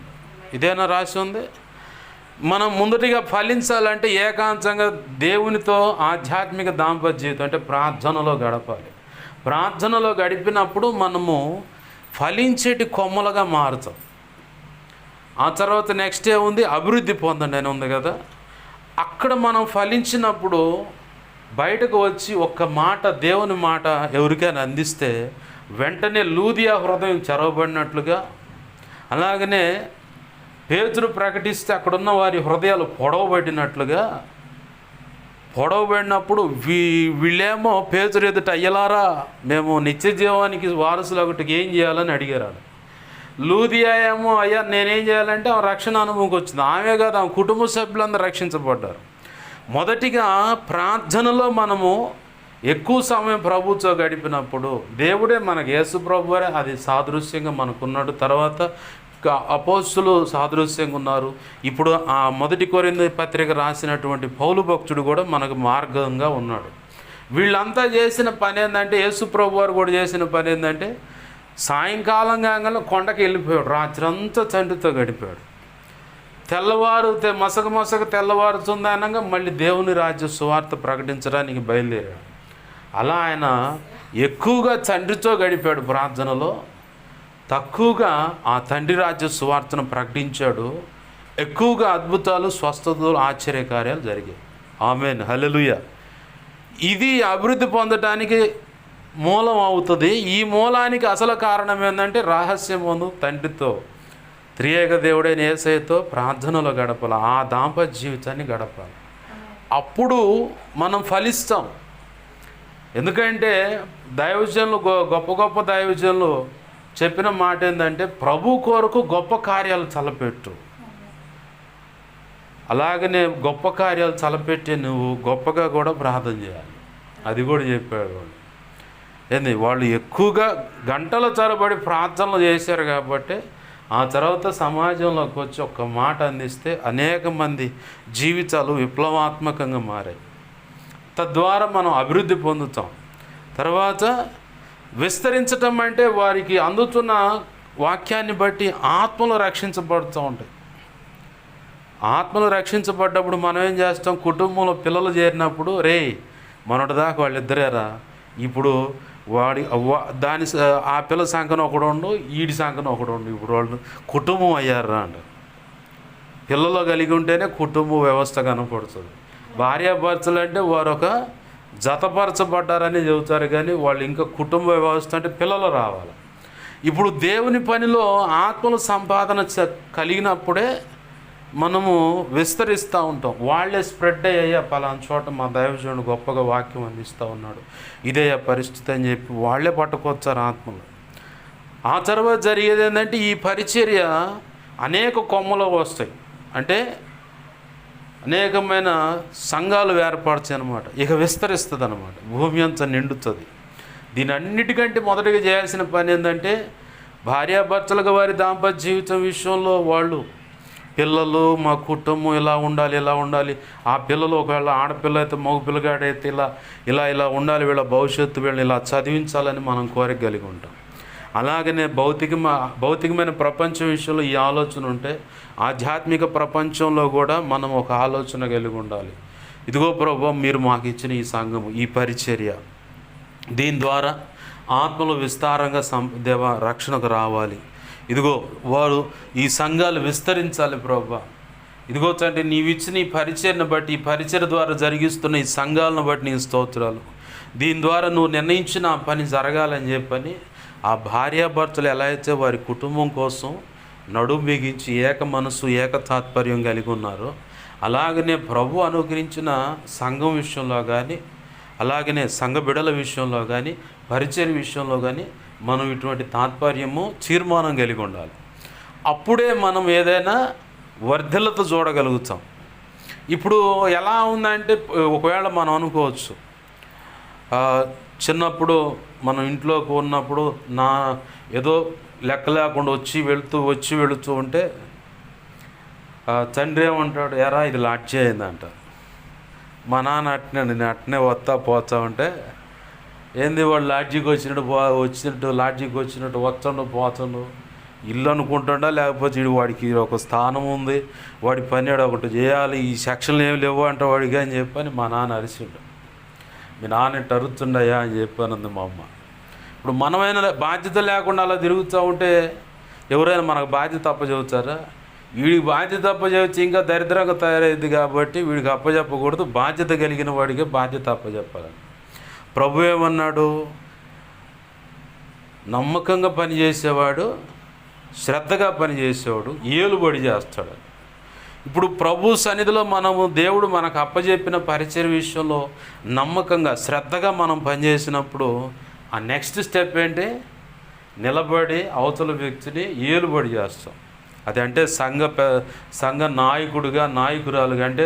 ఇదేనా రాసి ఉంది? మనం ముందటిగా ఫలించాలంటే ఏకాంతంగా దేవునితో ఆధ్యాత్మిక దాంపత్య జీవితం అంటే ప్రార్థనలో గడపాలి. ప్రార్థనలో గడిపినప్పుడు మనము ఫలించేటి కొమ్మలుగా మారుతాం. ఆ తర్వాత నెక్స్ట్ ఏముంది? అభివృద్ధి పొందండి అని ఉంది కదా. అక్కడ మనం ఫలించినప్పుడు బయటకు వచ్చి ఒక్క మాట, దేవుని మాట ఎవరికైనా అందిస్తే వెంటనే లూదియా హృదయం చెరవబడినట్లుగా, అలాగనే పేతురు ప్రకటిస్తే అక్కడున్న వారి హృదయాలు పొడవబడినట్లుగా, పొడవబడినప్పుడు వీళ్ళేమో పేతురు ఎదుట, అయ్యలారా మేము నిత్య జీవానికి వారసులు ఒకటికి ఏం చేయాలని అడిగారు. లూదియా ఏమో, అయ్యా నేనేం చేయాలంటే ఆమె రక్షణ అనుభవంకి వచ్చింది. ఆమె కాదు, ఆమె కుటుంబ సభ్యులందరూ రక్షించబడ్డారు. మొదటిగా ప్రార్థనలో మనము ఎక్కువ సమయం ప్రభుతో గడిపినప్పుడు దేవుడే మనకు, యేసు ప్రభువే అది సాదృశ్యంగా మనకున్నాడు. తర్వాత అపోస్తులు సాదృశ్యంగా ఉన్నారు. ఇప్పుడు ఆ 1 కొరింథీ పత్రిక రాసినటువంటి పౌలు భక్తుడు కూడా మనకు మార్గంగా ఉన్నాడు. వీళ్ళంతా చేసిన పని ఏంటంటే, యేసు ప్రభు వారు కూడా చేసిన పని ఏంటంటే, సాయంకాలం కాగానే కొండకి వెళ్ళిపోయాడు, రాత్రంతా తండ్రితో గడిపాడు. తెల్లవారు మసక తెల్లవారుతుంది అనగా మళ్ళీ దేవుని రాజ్య సువార్త ప్రకటించడానికి బయలుదేరాడు. అలా ఆయన ఎక్కువగా తండ్రితో గడిపాడు ప్రార్థనలో, తక్కువగా ఆ తండ్రి రాజ్య సువార్తను ప్రకటించాడు. ఎక్కువగా అద్భుతాలు, స్వస్థతలు, ఆశ్చర్యకార్యాలు జరిగాయి. ఆమేన్, హల్లెలూయా. ఇది అభివృద్ధి పొందటానికి మూలం అవుతుంది. ఈ మూలానికి అసలు కారణం ఏంటంటే రహస్యమును తండ్రితో, త్రియేక దేవుడైన యేసయ్యతో ప్రార్థనలో గడపాలి, ఆ దాంపత్య జీవితాన్ని గడపాలి. అప్పుడు మనం ఫలిస్తాం. ఎందుకంటే దైవజనులు, గొప్ప గొప్ప దైవజనులు చెప్పిన మాట ఏంటంటే, ప్రభు కొరకు గొప్ప కార్యాలు తలపెట్టు. అలాగనే గొప్ప కార్యాలు తలపెట్టి నువ్వు గొప్పగా కూడా ప్రార్థన చేయాలి. అది కూడా చెప్పాడు వాళ్ళు. ఏంది, వాళ్ళు ఎక్కువగా గంటల తరబడి ప్రార్థనలు చేశారు కాబట్టి ఆ తర్వాత సమాజంలోకి వచ్చి ఒక్క మాట అందిస్తే అనేక మంది జీవితాలు విప్లవాత్మకంగా మారాయి. తద్వారా మనం అభివృద్ధి పొందుతాం. తర్వాత విస్తరించటం అంటే వారికి అందుతున్న వాక్యాన్ని బట్టి ఆత్మలు రక్షించబడుతూ ఉంటాయి. ఆత్మలు రక్షించబడ్డప్పుడు మనం ఏం చేస్తాం? కుటుంబంలో పిల్లలు చేరినప్పుడు, రే మొన్నటిదాకా వాళ్ళిద్దరేరా, ఇప్పుడు ఆ పిల్ల సంఖ్యను ఒకడు ఉండు, ఈడి సంఖ్యను ఒకడు ఉండు, ఇప్పుడు వాళ్ళు కుటుంబం అయ్యారా అంట. పిల్లలు కలిగి ఉంటేనే కుటుంబ వ్యవస్థ కనపడుతుంది. భార్యాభర్తలు అంటే వారు ఒక జతపరచబడ్డారని చెబుతారు, కానీ వాళ్ళు ఇంకా కుటుంబ వ్యవస్థ అంటే పిల్లలు రావాలి. ఇప్పుడు దేవుని పనిలో ఆత్మల సంపాదన కలిగినప్పుడే మనము విస్తరిస్తూ ఉంటాం. వాళ్ళే స్ప్రెడ్ అయ్యా పలానా చోట మా దైవజనుడు గొప్పగా వాక్యం అందిస్తూ ఉన్నాడు, ఇదే పరిస్థితి అని చెప్పి వాళ్ళే పట్టుకొచ్చారు ఆత్మలు. ఆ తర్వాత జరిగేది ఏంటంటే, ఈ పరిచర్య అనేక కొమ్మలు వస్తాయి. అంటే అనేకమైన సంఘాలు ఏర్పడతాయి అన్నమాట. ఇక విస్తరిస్తుంది అన్నమాట, భూమి అంతా నిండుతుంది. దీని అన్నిటికంటే మొదటిగా చేయాల్సిన పని ఏంటంటే, భార్యాభర్తలుగా వారి దాంపత్య జీవితం విషయంలో వాళ్ళు పిల్లలు, మా కుటుంబం ఇలా ఉండాలి, ఆ పిల్లలు ఒకవేళ ఆడపిల్ల అయితే మగ పిల్లగాడైతే ఇలా ఉండాలి, వీళ్ళ భవిష్యత్తు వీళ్ళని ఇలా చదివించాలని మనం కోరిక కలిగి ఉంటాం. అలాగనే భౌతికమైన ప్రపంచం విషయంలో ఈ ఆలోచన ఉంటే, ఆధ్యాత్మిక ప్రపంచంలో కూడా మనం ఒక ఆలోచన కలిగి ఉండాలి. ఇదిగో ప్రభువా, మీరు మాకు ఇచ్చిన ఈ సంఘము, ఈ పరిచర్య, దీని ద్వారా ఆత్మలు విస్తారంగా రక్షణకు రావాలి. ఇదిగో వారు ఈ సంఘాలు విస్తరించాలి ప్రభువా. ఇదిగో తండ్రి, నీవు ఇచ్చిన ఈ పరిచర్ను బట్టి, ఈ పరిచర్య ద్వారా జరిగిస్తున్న ఈ సంఘాలను బట్టి నీ స్తోత్రాలు. దీని ద్వారా నువ్వు నిర్ణయించిన ఆ పని జరగాలని చెప్పని ఆ భార్యాభర్తలు ఎలా అయితే వారి కుటుంబం కోసం నడుం బిగించి ఏక మనసు, ఏక తాత్పర్యం కలిగి ఉన్నారో, అలాగనే ప్రభు అనుగ్రహించిన సంఘం విషయంలో కానీ, అలాగనే సంఘ బిడల విషయంలో కానీ, పరిచర్య విషయంలో కానీ మనం ఇటువంటి తాత్పర్యము, తీర్మానం కలిగి ఉండాలి. అప్పుడే మనం ఏదైనా వర్ధిల్లత చూడగలుగుతాం. ఇప్పుడు ఎలా ఉందంటే, ఒకవేళ మనం అనుకోవచ్చు, చిన్నప్పుడు మనం ఇంట్లోకి ఉన్నప్పుడు ఏదో లెక్క లేకుండా వచ్చి వెళుతూ ఉంటే తండ్రి ఏమంటాడు, ఎరా ఇది లాడ్జీ అయిందంట. మా నాన్న నేను అట్నే వస్తా పోతా ఉంటే, ఏంది వాడు లాడ్జీకి వచ్చినట్టు లాడ్జీకి వచ్చినట్టు వస్తుండు పోతుండు, ఇల్లు అనుకుంటుండా, లేకపోతే వాడికి ఒక స్థానం ఉంది, వాడి పని ఒకటి చేయాలి, ఈ సెక్షన్లు ఏమి లేవు అంట వాడికి అని చెప్పని మా నాన్న అరిచిండు. మీ నాన్న ఇట్టు అరుతుండయా అని చెప్పానంది మా అమ్మ. ఇప్పుడు మనమైనా బాధ్యత లేకుండా అలా తిరుగుతూ ఉంటే ఎవరైనా మనకు బాధ్యత అప్పచెబుతారా? వీడికి బాధ్యత అప్పచెబితే ఇంకా దరిద్రంగా తయారైంది కాబట్టి వీడికి అప్పచెప్పకూడదు, బాధ్యత కలిగిన వాడికి బాధ్యత అప్పచెప్పాలని. ప్రభు ఏమన్నాడు, నమ్మకంగా పనిచేసేవాడు, శ్రద్ధగా పనిచేసేవాడు ఏలుబడి చేస్తాడు. ఇప్పుడు ప్రభు సన్నిధిలో మనము దేవుడు మనకు అప్పచెప్పిన పరిచర్య విషయంలో నమ్మకంగా శ్రద్ధగా మనం పనిచేసినప్పుడు ఆ నెక్స్ట్ స్టెప్ ఏంటి, నిలబడి అవతల వ్యక్తిని ఏలుబడి చేస్తాం. అదంటే సంఘ నాయకుడిగా, నాయకురాలుగా, అంటే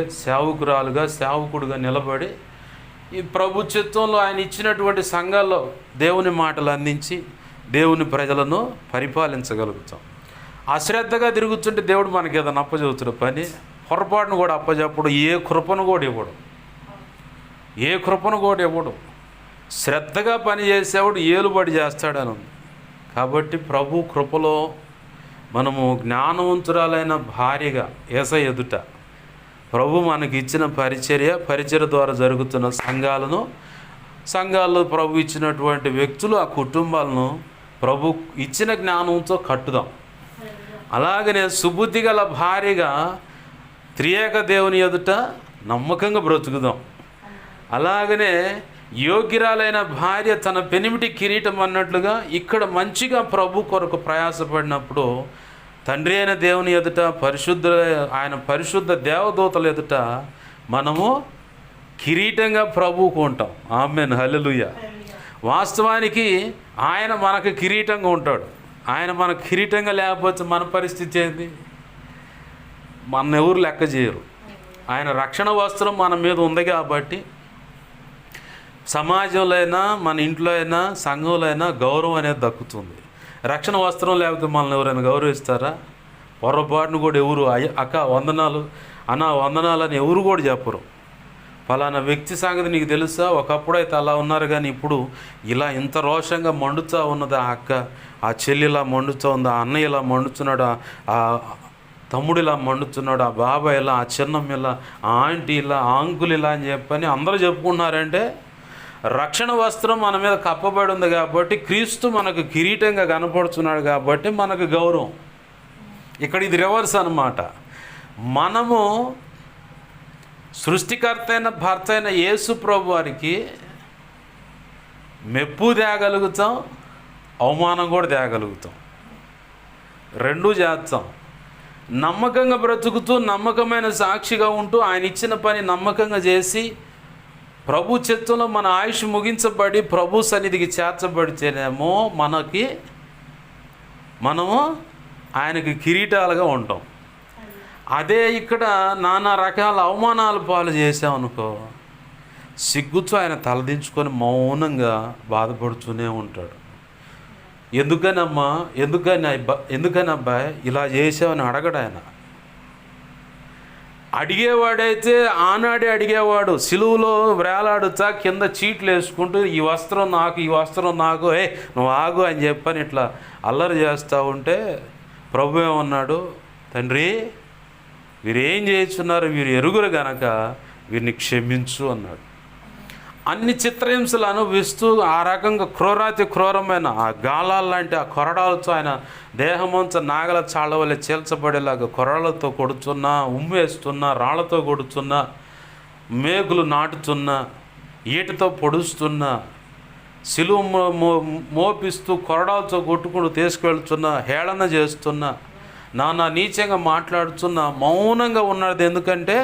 సేవకుడిగా నిలబడి ఈ ప్రభు చిత్తంలో ఆయన ఇచ్చినటువంటి సంఘాల్లో దేవుని మాటలు అందించి దేవుని ప్రజలను పరిపాలించగలుగుతాం. అశ్రద్ధగా తిరుగుతుంటే దేవుడు మనకి ఏదైనా అప్పచెబుతున్న పని పొరపాటును కూడా అప్పచెప్పడు, ఏ కృపను కూడా ఇవ్వడు. శ్రద్ధగా పనిచేసేవాడు ఏలుబడి చేస్తాడని ఉంది. కాబట్టి ప్రభు కృపలో మనము జ్ఞానవంతురాలైన భార్యగా యేసయ్య ఎదుట ప్రభు మనకి ఇచ్చిన పరిచర్య ద్వారా జరుగుతున్న సంఘాల్లో ప్రభు ఇచ్చినటువంటి వ్యక్తులు, ఆ కుటుంబాలను ప్రభు ఇచ్చిన జ్ఞానంతో కట్టుదాం. అలాగనే సుబుద్ధి గల భార్యగా త్రియేక దేవుని ఎదుట నమ్మకంగా బ్రతుకుదాం. అలాగనే యోగ్యురాలైన భార్య తన పెనిమిటి కిరీటం అన్నట్లుగా ఇక్కడ మంచిగా ప్రభు కొరకు ప్రయాసపడినప్పుడు తండ్రి అయిన దేవుని ఎదుట ఆయన పరిశుద్ధ దేవదూతల ఎదుట మనము కిరీటంగా ప్రభువుకు ఉంటాం. ఆమేన్, హల్లెలూయా. వాస్తవానికి ఆయన మనకు కిరీటంగా ఉంటాడు. ఆయన మనకు కిరీటంగా లేకపోతే మన పరిస్థితి ఏంది? మన ఎవరు లెక్క చేయరు. ఆయన రక్షణ వస్త్రం మన మీద ఉంది కాబట్టి సమాజంలో అయినా, మన ఇంట్లో అయినా, సంఘంలో అయినా గౌరవం అనేది దక్కుతుంది. రక్షణ వస్త్రం లేకపోతే మనల్ని ఎవరైనా గౌరవిస్తారా? పొరపాటును కూడా ఎవరు అక్క వందనాలు అని ఎవరు కూడా చెప్పరు. ఫలానా వ్యక్తి సంగతి నీకు తెలుసా, ఒకప్పుడు అయితే అలా ఉన్నారు కానీ ఇప్పుడు ఇలా ఇంత రోషంగా మండుతూ ఉన్నది ఆ అక్క, ఆ చెల్లి ఇలా మండుతూ ఉంది, ఆ అన్నయ్య ఇలా మండుతున్నాడు, ఆ తమ్ముడు ఇలా మండుతున్నాడు, ఆ బాబాయ్ ఇలా, ఆ చిన్నమ్మ ఇలా, ఆ ఆంటీ ఇలా, ఆ అంకులు ఇలా అని చెప్పని అందరూ చెప్పుకుంటున్నారంటే రక్షణ వస్త్రం మన మీద కప్పబడి ఉంది కాబట్టి, క్రీస్తు మనకు కిరీటంగా కనపడుతున్నాడు కాబట్టి మనకు గౌరవం. ఇక్కడ ఇది రివర్స్ అన్నమాట. మనము సృష్టికర్త అయిన భర్త అయిన యేసు ప్రభు వారికి మెప్పు తేగలుగుతాం, అవమానం కూడా తేగలుగుతాం, రెండూ చేస్తాం. నమ్మకంగా బ్రతుకుతూ నమ్మకమైన సాక్షిగా ఉంటూ ఆయన ఇచ్చిన పని నమ్మకంగా చేసి ప్రభు చిత్తంలో మన ఆయుష్ ముగించబడి ప్రభు సన్నిధికి చేర్చబడితేనేమో మనము ఆయనకి కిరీటాలుగా ఉంటాం. అదే ఇక్కడ నానా రకాల అవమానాలు పాలు చేసామనుకో, సిగ్గుతో ఆయన తలదించుకొని మౌనంగా బాధపడుతూనే ఉంటాడు. ఎందుకని అబ్బాయి ఇలా చేసావని అడగడు ఆయన. అడిగేవాడైతే ఆనాడే అడిగేవాడు, సిలువలో వేలాడుతా కింద చీట్లు వేసుకుంటూ ఈ వస్త్రం నాకు నువ్వు ఆగు అని చెప్పని ఇట్లా అల్లరి చేస్తూ ఉంటే ప్రభు ఏమన్నాడు, తండ్రి వీరేం చేస్తున్నారు, వీరు ఎరుగురు గనక వీరిని క్షమించు అన్నాడు. అన్ని చిత్రహింసలు అనుభవిస్తూ ఆ రకంగా క్రూరమైన ఆ గాలాల లాంటి ఆ కొరడాలతో ఆయన దేహమంతా నాగల చాళ్ళ వల్ల చీల్చబడేలాగా కొరడాలతో కొడుతున్నా, ఉమ్మేస్తున్నా, రాళ్లతో కొడుతున్నా, మేకులు నాటుతున్నా, ఈటతో పొడుస్తున్నా, సిలువ మోపిస్తూ కొరడాలతో కొట్టుకుంటూ తీసుకువెళ్తున్నా, హేళన చేస్తున్నా, నానా నీచంగా మాట్లాడుతున్నా మౌనంగా ఉన్నది. ఎందుకంటే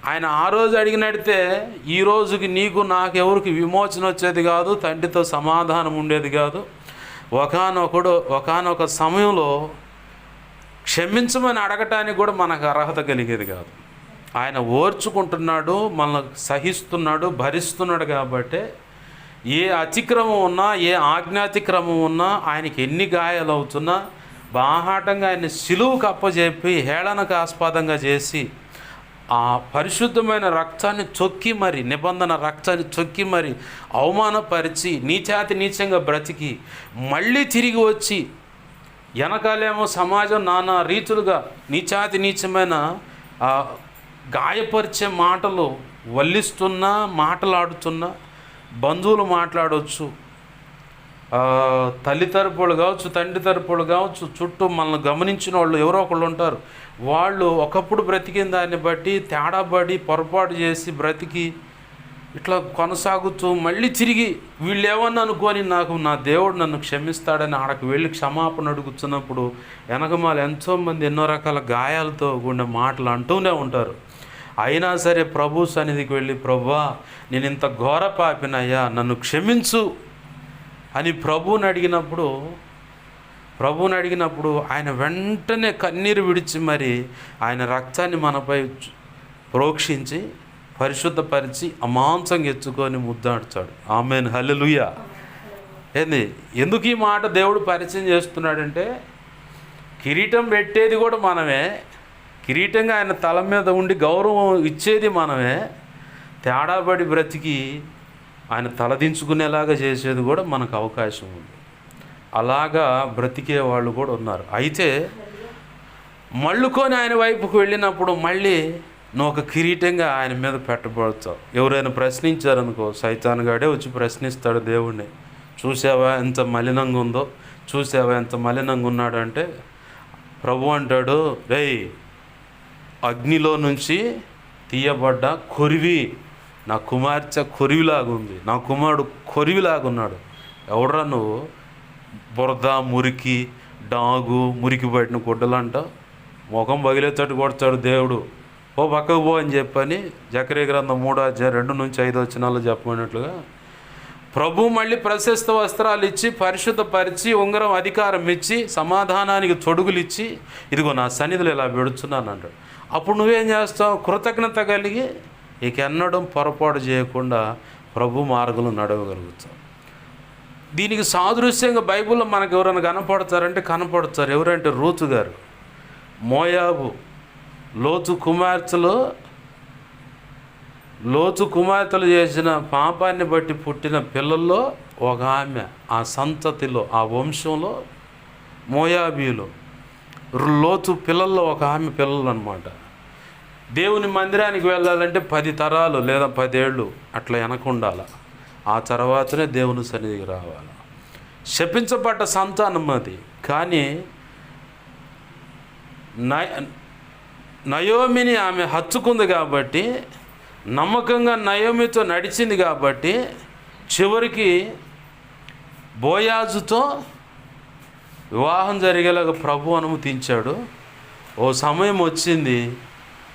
ఆయన ఆ రోజు అడిగినడితే ఈ రోజుకి నీకు నాకెవరికి విమోచన వచ్చేది కాదు, తండ్రితో సమాధానం ఉండేది కాదు. ఒకానొక సమయంలో క్షమించమని అడగటానికి కూడా మనకు అర్హత కలిగేది కాదు. ఆయన ఓర్చుకుంటున్నాడు, మనల్ని సహిస్తున్నాడు, భరిస్తున్నాడు. కాబట్టి ఏ అతిక్రమం ఉన్నా, ఏ ఆజ్ఞాతిక్రమం ఉన్నా, ఆయనకి ఎన్ని గాయాలు అవుతున్నా బాహాటంగా ఆయన సిలువుకు అప్పజెప్పి హేళనకు ఆస్పదంగా చేసి ఆ పరిశుద్ధమైన రక్తాన్ని చొక్కి మరి, నిబంధన రక్తాన్ని చొక్కి మరి అవమానపరిచి నీచంగా బ్రతికి మళ్ళీ తిరిగి వచ్చి వెనకాలేమో సమాజం నానా రీతులుగా నీచమైన గాయపరిచే మాటలు వల్లిస్తున్నా, మాటలాడుతున్నా, బంధువులు మాట్లాడవచ్చు, తల్లి తరపులు కావచ్చు, తండ్రి తరపులు కావచ్చు, చుట్టూ మనల్ని గమనించిన వాళ్ళు ఎవరో ఒకళ్ళు ఉంటారు. వాళ్ళు ఒకప్పుడు బ్రతికిన దాన్ని బట్టి తేడాపడి పొరపాటు చేసి బ్రతికి ఇట్లా కొనసాగుతూ మళ్ళీ తిరిగి వీళ్ళు ఏమన్నా అనుకొని నా దేవుడు నన్ను క్షమిస్తాడని ఆడకు వెళ్ళి క్షమాపణ అడుగుతున్నప్పుడు వెనకమాల ఎంతోమంది ఎన్నో రకాల గాయాలతో కూడిన మాటలు అంటూనే ఉంటారు. అయినా సరే ప్రభు సన్నిధికి వెళ్ళి, ప్రభువా నేను ఇంత ఘోర పాపినయ్యా, నన్ను క్షమించు అని ప్రభువుని అడిగినప్పుడు ఆయన వెంటనే కన్నీరు విడిచి మరి ఆయన రక్తాన్ని మనపై ప్రోక్షించి పరిశుద్ధపరిచి అమాంసంగా ఎత్తుకొని ముద్దాడుతాడు. ఆమేన్, హల్లెలూయా. ఎందుకు ఈ మాట దేవుడు పరిచయం చేస్తున్నాడంటే, కిరీటం పెట్టేది కూడా మనమే, కిరీటంగా ఆయన తల మీద ఉండి గౌరవం ఇచ్చేది మనమే, తేడాబడి బ్రతికి ఆయన తలదించుకునేలాగా చేసేది కూడా మనకు అవకాశం ఉంది. అలాగా బ్రతికే వాళ్ళు కూడా ఉన్నారు. అయితే మళ్ళుకొని ఆయన వైపుకు వెళ్ళినప్పుడు మళ్ళీ నువ్వు ఒక కిరీటంగా ఆయన మీద పెట్టబడతావు. ఎవరైనా ప్రశ్నించారనుకో, సైతానుగాడే వచ్చి ప్రశ్నిస్తాడు దేవుణ్ణి, చూసావా ఎంత మలినంగా ఉందో, చూసావా ఎంత మలినంగా ఉన్నాడు అంటే ప్రభు అంటాడు, రేయ్ అగ్నిలో నుంచి తీయబడ్డ కొరివి, నా కుమార్తె కొరివిలాగుంది, నా కుమారుడు కొరివిలాగున్నాడు. ఎవడ్రా నువ్వు? బురద, మురికి, డాగు, మురికి పట్టిన గుడ్డలంట, ముఖం పగిలేతట్టు కొడతాడు దేవుడు, ఓ పక్కకు పో అని చెప్పని జకర్యా గ్రంథం 3:2-5 చెప్పమన్నట్లుగా ప్రభు మళ్ళీ ప్రశస్త వస్త్రాలు ఇచ్చి, పరిశుద్ధపరిచి, ఉంగరం అధికారం ఇచ్చి, సమాధానానికి తొడుగులు ఇచ్చి, ఇదిగో నా సన్నిధిలో ఇలా పెడుతున్నాను అంటాడు. అప్పుడు నువ్వేం చేస్తావు? కృతజ్ఞత కలిగి ఇక ఎన్నడం పొరపాటు చేయకుండా ప్రభు మార్గంలో నడవగలుగుతావు. దీనికి సాదృశ్యంగా బైబిల్లో మనకు ఎవరైనా కనపడతారు. ఎవరంటే రూతు గారు. మోయాబు లోతు కుమార్తెలు చేసిన పాపాన్ని బట్టి పుట్టిన పిల్లల్లో ఒక ఆమె, ఆ సంతతిలో, ఆ వంశంలో మోయాబీలు, లోతు పిల్లల్లో ఒక ఆమె పిల్లలు అన్నమాట. దేవుని మందిరానికి వెళ్ళాలంటే 10 తరాలు లేదా 10 ఏళ్ళు అట్లా వెనక ఉండాలి. ఆ తర్వాతనే దేవుని సన్నిధికి రావాలి. శపించబడ్డ సంతానం అది. కానీ నయోమిని ఆమె హత్తుకుంది కాబట్టి, నమ్మకంగా నయోమితో నడిచింది కాబట్టి చివరికి బోయాజుతో వివాహం జరిగేలాగా ప్రభు అనుమతించాడు. ఓ సమయం వచ్చింది,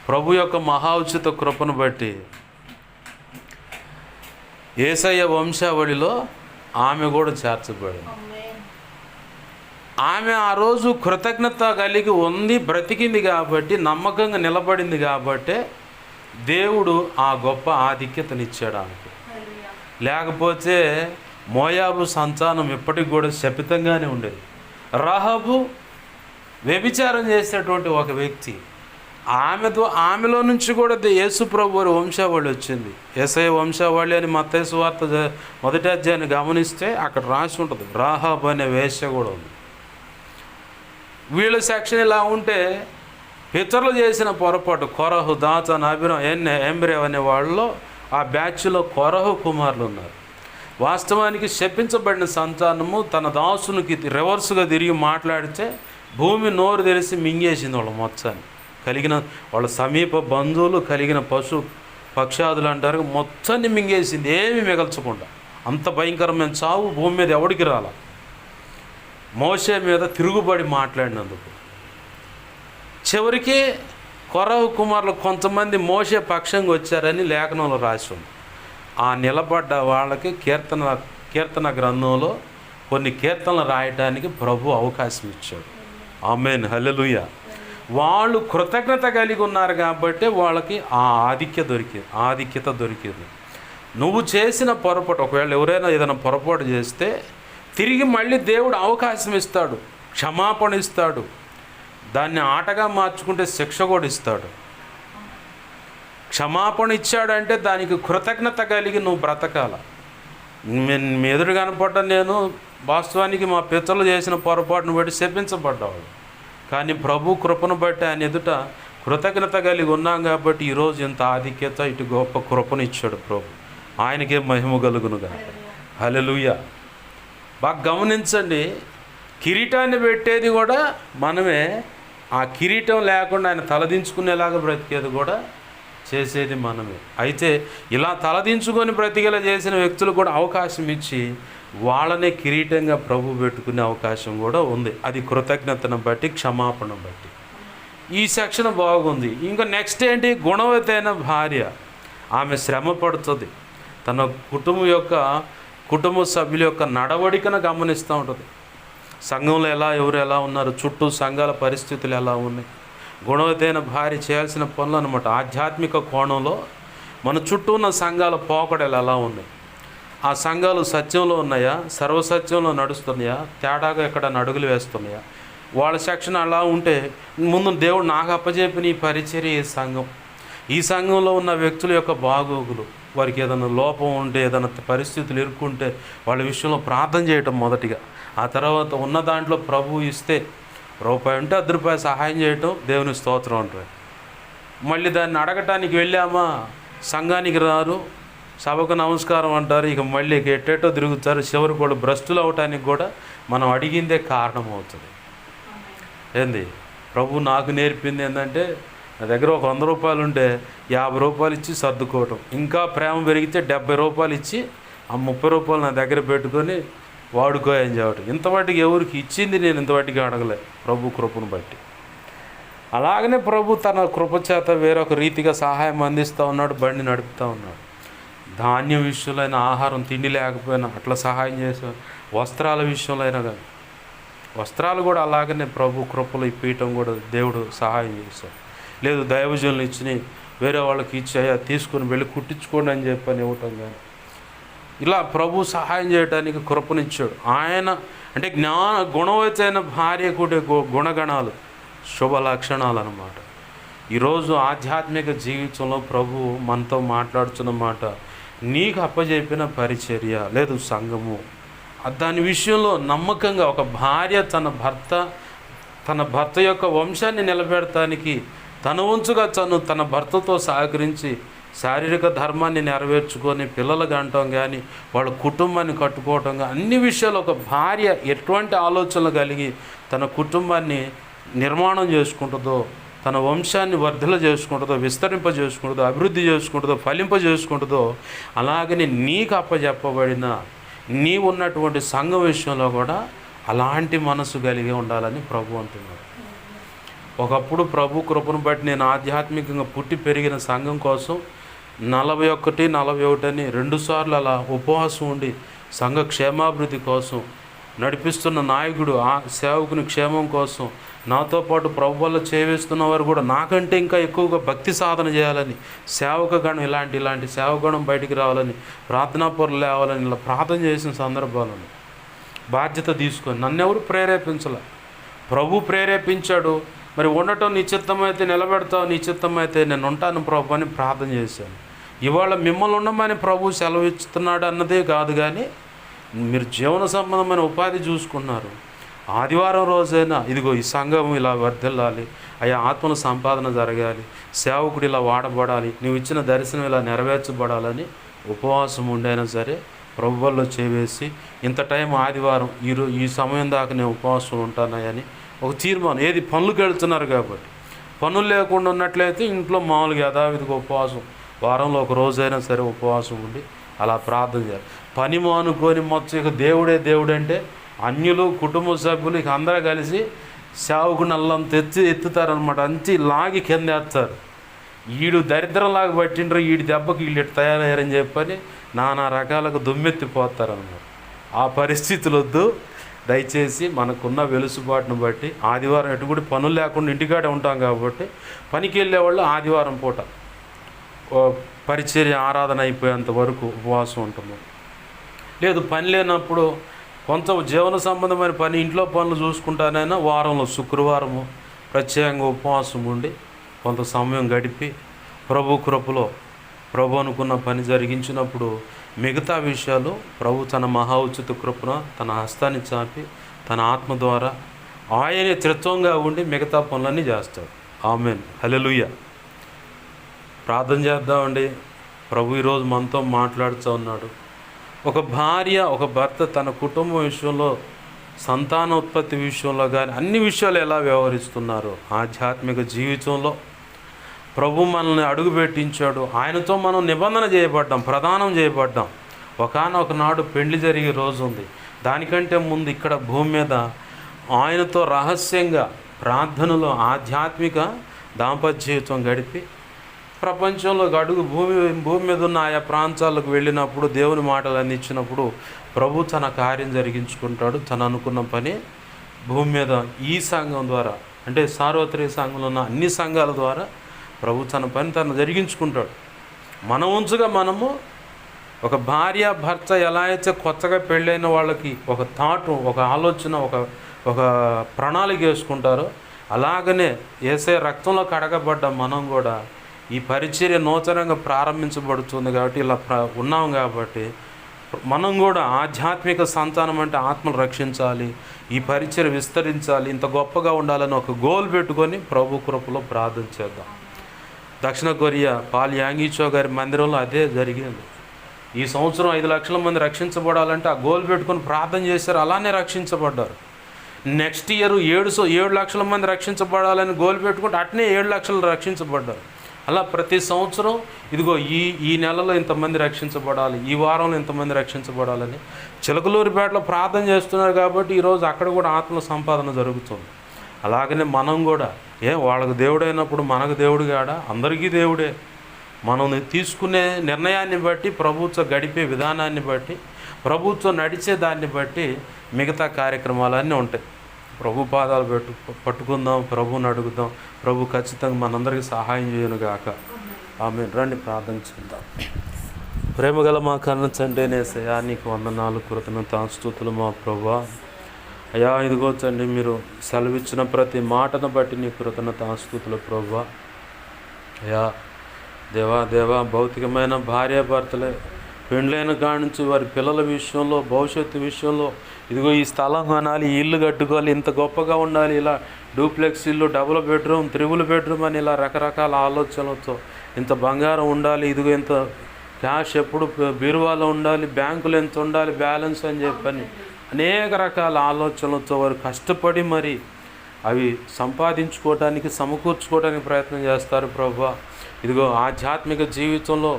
ప్రభు యొక్క మహోచిత కృపను బట్టి యేసయ్య వంశావళిలో ఆమె కూడా చేర్చబడింది. ఆమె ఆ రోజు కృతజ్ఞత కలిగి ఉంది, బ్రతికింది కాబట్టి, నమ్మకంగా నిలబడింది కాబట్టి దేవుడు ఆ గొప్ప ఆధిక్యతనిచ్చాడు ఆమెకు. లేకపోతే మోయాబు సంతానం ఇప్పటికి కూడా శపితంగానే ఉండేది. రాహాబు వ్యభిచారం చేసేటువంటి ఒక వ్యక్తి, ఆమెలో నుంచి కూడా యేసు ప్రభు వారి వంశావళి వచ్చింది. యేసయ్య వంశావళి అని మత్తయి సువార్త 1వ అధ్యాయాన్ని గమనిస్తే అక్కడ రాసి ఉంటుంది, రాహాబు అనే వేశ్య కూడా ఉంది. వీళ్ళ సెక్షన్ ఇలా ఉంటే పితరులు చేసిన పొరపాటు, కొరహు, దాతాన్, అబీరాం, ఎంబ్రేవ్ అనే వాళ్ళలో ఆ బ్యాచ్లో కొరహు కుమారులు ఉన్నారు. వాస్తవానికి శపించబడిన సంతానము తన దాసునికి రివర్స్గా తిరిగి మాట్లాడితే భూమి నోరు తెరిచి మింగేసింది వాళ్ళ మొత్తాన్ని. కలిగిన వాళ్ళ సమీప బంధువులు, కలిగిన పశు పక్షాదులు అంటారు, మొత్తాన్ని మింగేసింది, ఏమీ మిగల్చకుండా. అంత భయంకరమైన చావు భూమి మీద ఎవడికి రాల. మోషే మీద తిరుగుబడి మాట్లాడినందుకు చివరికి కొరహు కుమారులు కొంతమంది మోషే పక్షంగా వచ్చారని లేఖనంలో రాసి ఉంది. ఆ నిలబడ్డ వాళ్ళకి కీర్తన గ్రంథంలో కొన్ని కీర్తనలు రాయడానికి ప్రభు అవకాశం ఇచ్చాడు. ఆమేన్, హల్లెలూయా. వాళ్ళు కృతజ్ఞత కలిగి ఉన్నారు కాబట్టి వాళ్ళకి ఆ ఆధిక్యత దొరికేది. నువ్వు చేసిన పొరపాటు, ఒకవేళ ఎవరైనా ఏదైనా పొరపాటు చేస్తే తిరిగి మళ్ళీ దేవుడు అవకాశం ఇస్తాడు, క్షమాపణ ఇస్తాడు. దాన్ని ఆటగా మార్చుకుంటే శిక్ష కూడా ఇస్తాడు. క్షమాపణ ఇచ్చాడంటే దానికి కృతజ్ఞత కలిగి నువ్వు బ్రతకాల. మీ ఎదురు కనపడ్డ నేను వాస్తవానికి మా పితరులు చేసిన పొరపాటును బట్టి శపించబడ్డాడు. కానీ ప్రభు కృపను బట్టి ఆయన ఎదుట కృతజ్ఞత కలిగి ఉన్నాం కాబట్టి ఈరోజు ఇంత ఆధిక్యత, ఇటు గొప్ప కృపను ఇచ్చాడు ప్రభు. ఆయనకే మహిమ కలుగునుగా. హల్లెలూయా. బాగా గమనించండి, కిరీటాన్ని పెట్టేది కూడా మనమే. ఆ కిరీటం లేకుండా ఆయన తలదించుకునేలాగా బ్రతికేది కూడా చేసేది మనమే. అయితే ఇలా తలదించుకొని బ్రతికేలా చేసిన వ్యక్తులు కూడా అవకాశం ఇచ్చి వాళ్ళనే కిరీటంగా ప్రభు పెట్టుకునే అవకాశం కూడా ఉంది. అది కృతజ్ఞతను బట్టి, క్షమాపణ బట్టి. ఈ సెక్షన్ బాగుంది. ఇంకా నెక్స్ట్ ఏంటి? గుణవతైన భార్య. ఆమె శ్రమ పడుతుంది. తన కుటుంబ సభ్యుల యొక్క నడవడికను గమనిస్తూ ఉంటుంది. సంఘంలో ఎవరు ఎలా ఉన్నారు, చుట్టూ సంఘాల పరిస్థితులు ఎలా ఉన్నాయి. గుణవతైన భార్య చేయాల్సిన పనులు అనమాట. ఆధ్యాత్మిక కోణంలో మన చుట్టూ ఉన్న సంఘాల పోకడలు ఎలా ఉన్నాయి, ఆ సంఘాలు సత్యంలో ఉన్నాయా, సర్వసత్యంలో నడుస్తున్నాయా, తేడాగా ఎక్కడ అడుగులు వేస్తున్నాయా. వాళ్ళ సెక్షన్ అలా ఉంటే ముందు దేవుడు నాకు అప్పచెప్పిన ఈ పరిచర్య ఈ సంఘంలో ఉన్న వ్యక్తుల యొక్క బాగోగులు, వారికి ఏదైనా లోపం ఉంటే, ఏదైనా పరిస్థితులు ఇరుక్కుంటే వాళ్ళ విషయంలో ప్రార్థన చేయటం మొదటిగా. ఆ తర్వాత ఉన్న దాంట్లో ప్రభు ఇస్తే రూపాయి ఉంటే ₹10 సహాయం చేయటం, దేవుని స్తోత్రం అంటారు. మళ్ళీ దాన్ని అడగటానికి వెళ్ళామా, సంఘానికి రారు, సభకు నమస్కారం అంటారు, ఇక మళ్ళీ ఎట్టేటో తిరుగుతారు. చివరికి కూడా భ్రష్టులు అవటానికి కూడా మనం అడిగిందే కారణం అవుతుంది. ఏంది? ప్రభు నాకు నేర్పింది ఏంటంటే, నా దగ్గర ఒక ₹100 ఉంటే ₹50 ఇచ్చి సర్దుకోవటం. ఇంకా ప్రేమ పెరిగితే ₹70 ఇచ్చి ఆ ₹30 నా దగ్గర పెట్టుకొని వాడుకోయని చెప్పటం. ఇంతవాటికి ఎవరికి ఇచ్చింది నేను ఇంతవాటికి అడగలే, ప్రభు కృపను బట్టి. అలాగనే ప్రభు తన కృప చేత వేరొక రీతిగా సహాయం అందిస్తూ ఉన్నాడు, బండి నడుపుతూ ఉన్నాడు. ధాన్యం విషయంలో అయినా, ఆహారం తిండి లేకపోయినా అట్లా సహాయం చేశాడు. వస్త్రాల విషయంలో అయినా కానీ, వస్త్రాలు కూడా అలాగనే ప్రభు కృపలు ఇప్పించడం కూడా దేవుడు సహాయం చేశాడు. లేదు దైవజనులు ఇచ్చి వేరే వాళ్ళకి ఇచ్చాయా, తీసుకొని వెళ్ళి కుట్టించుకోండి అని చెప్పని ఇవ్వటం కానీ, ఇలా ప్రభు సహాయం చేయడానికి కృపనిచ్చాడు. ఆయన అంటే గుణవతైన భార్య కూడా గుణగణాలు, శుభ లక్షణాలు అన్నమాట. ఈరోజు ఆధ్యాత్మిక జీవితంలో ప్రభు మనతో మాట్లాడుతున్న మాట, నీకు అప్పచెప్పిన పరిచర్య లేదు సంఘము, దాని విషయంలో నమ్మకంగా ఒక భార్య తన భర్త యొక్క వంశాన్ని నిలబెడటానికి తన వంచుగా తన భర్తతో సహకరించి శారీరక ధర్మాన్ని నెరవేర్చుకొని పిల్లలు కంటం కానీ, వాళ్ళ కుటుంబాన్ని కట్టుకోవటం కానీ, అన్ని విషయాలు ఒక భార్య ఎటువంటి ఆలోచనలు కలిగి తన కుటుంబాన్ని నిర్మాణం చేసుకుంటుందో, తన వంశాన్ని వర్ధల చేసుకుంటుందో, విస్తరింపజేసుకుంటుందో, అభివృద్ధి చేసుకుంటుందో, ఫలింపజేసుకుంటుందో, అలాగని నీకు అప్పచెప్పబడిన నీవు ఉన్నటువంటి సంఘ విషయంలో కూడా అలాంటి మనసు కలిగి ఉండాలని ప్రభు అంటున్నాడు. ఒకప్పుడు ప్రభు కృపను బట్టి నేను ఆధ్యాత్మికంగా పుట్టి పెరిగిన సంఘం కోసం 41, 41 అని 2 సార్లు అలా ఉపవాసం ఉండి సంఘ క్షేమాభివృద్ధి కోసం నడిపిస్తున్న నాయకుడు, ఆ సేవకుని క్షేమం కోసం నాతో పాటు ప్రభు వల్ల చేవేస్తున్న వారు కూడా నాకంటే ఇంకా ఎక్కువగా భక్తి సాధన చేయాలని, సేవకగణం ఇలాంటి సేవగణం బయటికి రావాలని, ప్రార్థనా పొరలు లేవాలని ఇలా ప్రార్థన చేసిన సందర్భాలను బాధ్యత తీసుకొని నన్నెవరు ప్రేరేపించలే, ప్రభు ప్రేరేపించాడు. మరి ఉండటం నిశ్చిత్తమైతే నిలబెడతావు, నిశ్చిత్తమైతే నేను ఉంటాను ప్రభు అని ప్రార్థన చేశాను. ఇవాళ మిమ్మల్ని ఉండమని ప్రభు సెలవు ఇస్తున్నాడు అన్నదే కాదు, కానీ మీరు జీవన సంబంధమైన ఉపాధి చూసుకున్నారు. ఆదివారం రోజైనా ఇదిగో ఈ సంఘం ఇలా వర్ధిల్లాలి, అయ్యా ఆత్మల సంపాదన జరగాలి, సేవకుడు ఇలా వాడబడాలి, నువ్వు ఇచ్చిన దర్శనం ఇలా నెరవేర్చబడాలని ఉపవాసం ఉండైనా సరే ప్రభువుల్లో చేవేసి ఇంత టైం ఆదివారం ఈ సమయం దాకా నేను ఉపవాసం ఉంటానని ఒక తీర్మానం. ఏది పనులకు వెళ్తున్నారు కాబట్టి, పనులు లేకుండా ఉన్నట్లయితే ఇంట్లో మామూలుగా యథావిధిగా ఉపవాసం, వారంలో ఒక రోజైనా సరే ఉపవాసం ఉండి అలా ప్రార్థన చేయాలి. పని మానుకొని మొత్తం ఇక దేవుడంటే అన్యులు, కుటుంబ సభ్యులు ఇక అందరూ కలిసి సేవకుని అల్లంత ఎత్తుతారనమాట. అంచి లాగి కింద వేస్తారు. ఈడు దరిద్రంలాగా పట్టిండ్రు, ఈడి దెబ్బకి వీళ్ళు ఇటు తయారయ్యారని చెప్పని నానా రకాలకు దుమ్మెత్తిపోతారనమాట. ఆ పరిస్థితులు వద్దు. దయచేసి మనకున్న వెలుసుబాటును బట్టి ఆదివారం ఎటువంటి పనులు లేకుండా ఇంటికాడే ఉంటాం కాబట్టి పనికి వెళ్ళేవాళ్ళు ఆదివారం పూట పరిచర్య ఆరాధన అయిపోయేంత వరకు ఉపవాసం ఉంటాము. లేదు పని లేనప్పుడు కొంత జీవన సంబంధమైన పని ఇంట్లో పనులు చూసుకుంటానైనా వారంలో శుక్రవారము ప్రత్యేకంగా ఉపవాసం ఉండి కొంత సమయం గడిపి ప్రభు కృపలో ప్రభు అనుకున్న పని జరిగించినప్పుడు మిగతా విషయాలు ప్రభు తన మహా ఉచిత కృపను తన హస్తాన్ని చాపి తన ఆత్మ ద్వారా ఆయనే త్రిత్వంగా ఉండి మిగతా పనులన్నీ చేస్తాడు. ఆమేన్. హల్లెలూయా. ప్రార్థన చేద్దామండి. ప్రభు ఈరోజు మనతో మాట్లాడుతూ ఉన్నాడు. ఒక భార్య ఒక భర్త తన కుటుంబం విషయంలో సంతానోత్పత్తి విషయంలో కానీ అన్ని విషయాలు ఎలా వ్యవహరిస్తున్నారు, ఆధ్యాత్మిక జీవితంలో ప్రభు మనల్ని అడుగుపెట్టించాడు. ఆయనతో మనం నిబంధన చేయబడ్డాం, ప్రదానం చేయబడ్డాం. ఒకానొక నాడు పెళ్లి జరిగే రోజు ఉంది. దానికంటే ముందు ఇక్కడ భూమి మీద ఆయనతో రహస్యంగా ప్రార్థనలో ఆధ్యాత్మిక దాంపత్య జీవితం గడిపి ప్రపంచంలో అడుగు భూమి మీద ఉన్న ఆయా ప్రాంతాలకు వెళ్ళినప్పుడు దేవుని మాటలు అందించినప్పుడు ప్రభు తన కార్యం జరిగించుకుంటాడు. తను అనుకున్న పని భూమి మీద ఈ సంఘం ద్వారా, అంటే సార్వత్రిక సంఘంలో ఉన్న అన్ని సంఘాల ద్వారా ప్రభు తన పని తను జరిగించుకుంటాడు. మన వంతుగా మనము ఒక భార్య భర్త ఎలా అయితే కొత్తగా పెళ్ళైన వాళ్ళకి ఒక థాటు, ఒక ఆలోచన, ఒక ప్రణాళిక వేసుకుంటారో అలాగనే యేసయ్య రక్తంలో కడగబడ్డ మనం కూడా ఈ పరిచర్య నూతనంగా ప్రారంభించబడుతుంది కాబట్టి ఇలా ఉన్నాం కాబట్టి మనం కూడా ఆధ్యాత్మిక సంతానం అంటే ఆత్మను రక్షించాలి, ఈ పరిచర్య విస్తరించాలి, ఇంత గొప్పగా ఉండాలని ఒక గోల్ పెట్టుకొని ప్రభు కృపలో ప్రార్థన చేద్దాం. దక్షిణ కొరియా పాల్ యాంగిచో గారి మందిరంలో అదే జరిగింది. ఈ సంవత్సరం 5 లక్షల మంది రక్షించబడాలంటే ఆ గోల్ పెట్టుకొని ప్రార్థన చేశారు, అలానే రక్షించబడ్డారు. నెక్స్ట్ ఇయర్ 7 లక్షల మంది రక్షించబడాలని గోల్ పెట్టుకుంటే అట్నే 7 లక్షలు రక్షించబడ్డారు. అలా ప్రతి సంవత్సరం ఇదిగో ఈ నెలలో ఇంతమంది రక్షించబడాలి, ఈ వారంలో ఇంతమంది రక్షించబడాలని చిలకలూరిపేటలో ప్రార్థన చేస్తున్నారు కాబట్టి ఈరోజు అక్కడ కూడా ఆత్మ సంపాదన జరుగుతుంది. అలాగనే మనం కూడా వాళ్ళకు దేవుడైనప్పుడు మనకు దేవుడు కాడా? అందరికీ దేవుడే. మనం తీసుకునే నిర్ణయాన్ని బట్టి, ప్రభుత్వం గడిపే విధానాన్ని బట్టి, ప్రభుత్వం నడిచే దాన్ని బట్టి మిగతా కార్యక్రమాలన్నీ ఉంటాయి. ప్రభు పాదాలు పట్టుకుందాం, ప్రభువుని అడుగుదాం. ప్రభు ఖచ్చితంగా మనందరికీ సహాయం చేయనుగాక. ఆమె రండి ప్రార్థన చేద్దాం. ప్రేమగల మా కన్న తండ్రి యేసయ్యా, నీకు వందనాలు, కృతజ్ఞతాస్తుతులు మా ప్రభువా. అయ్యా ఇదిగో తండ్రి, మీరు సెలవిచ్చిన ప్రతి మాటను బట్టి నీ కృతజ్ఞతాస్తుతులు ప్రభువా. అయ్యా దేవా భౌతికమైన భార్యాభర్తలే పెండ్లైన కాడి నుంచి వారి పిల్లల విషయంలో, భవిష్యత్తు విషయంలో ఇదిగో ఈ స్థలం కొనాలి, ఈ ఇల్లు కట్టుకోవాలి, ఇంత గొప్పగా ఉండాలి, ఇలా డూప్లెక్స్ ఇల్లు, డబుల్ బెడ్రూమ్, త్రిబుల్ బెడ్రూమ్ అని ఇలా రకరకాల ఆలోచనలతో ఇంత బంగారం ఉండాలి, ఇదిగో ఇంత క్యాష్ ఎప్పుడు బీరువాలో ఉండాలి, బ్యాంకులు ఎంత ఉండాలి బ్యాలెన్స్ అని చెప్పని అనేక రకాల ఆలోచనలతో వారు కష్టపడి మరి అవి సంపాదించుకోవడానికి, సమకూర్చుకోవడానికి ప్రయత్నం చేస్తారు ప్రభువా. ఇదిగో ఆధ్యాత్మిక జీవితంలో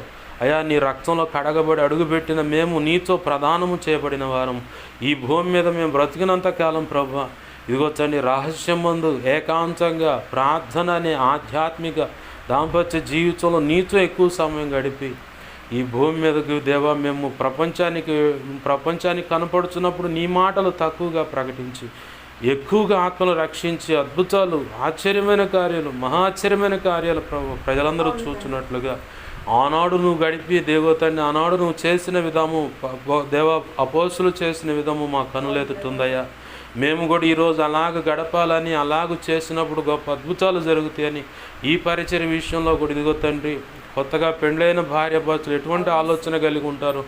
అయా నీ రక్తంలో కడగబడి అడుగుపెట్టిన మేము నీతో ప్రదానము చేయబడిన వారం ఈ భూమి మీద మేము బ్రతికినంత కాలం ప్రభువా. ఇదిగో తండ్రి, రహస్యం మందు ఏకాంతంగా ప్రార్థన అనే ఆధ్యాత్మిక దాంపత్య జీవితంలో నీతో ఎక్కువ సమయం గడిపి ఈ భూమి మీదకు దేవా మేము ప్రపంచానికి కనపడుతున్నప్పుడు నీ మాటలు తక్కువగా ప్రకటించి ఎక్కువగా ఆత్మలు రక్షించి అద్భుతాలు, ఆశ్చర్యమైన కార్యాలు, మహాశ్చర్యమైన కార్యాలు ప్రజలందరూ చూస్తున్నట్లుగా ఆనాడు నువ్వు గడిపి దేవతండి, ఆనాడు నువ్వు చేసిన విధము, అపోస్తులు చేసిన విధము మా కనులెదుటుందయ్యా. మేము కూడా ఈరోజు అలాగ గడపాలని, అలాగ చేసినప్పుడు గొప్ప అద్భుతాలు జరుగుతాయని ఈ పరిచర్య విషయంలో కూడా ఇదిగో తండ్రి, కొత్తగా పెండ్లైన భార్యాభర్తలు ఎటువంటి ఆలోచన కలిగి ఉంటారు,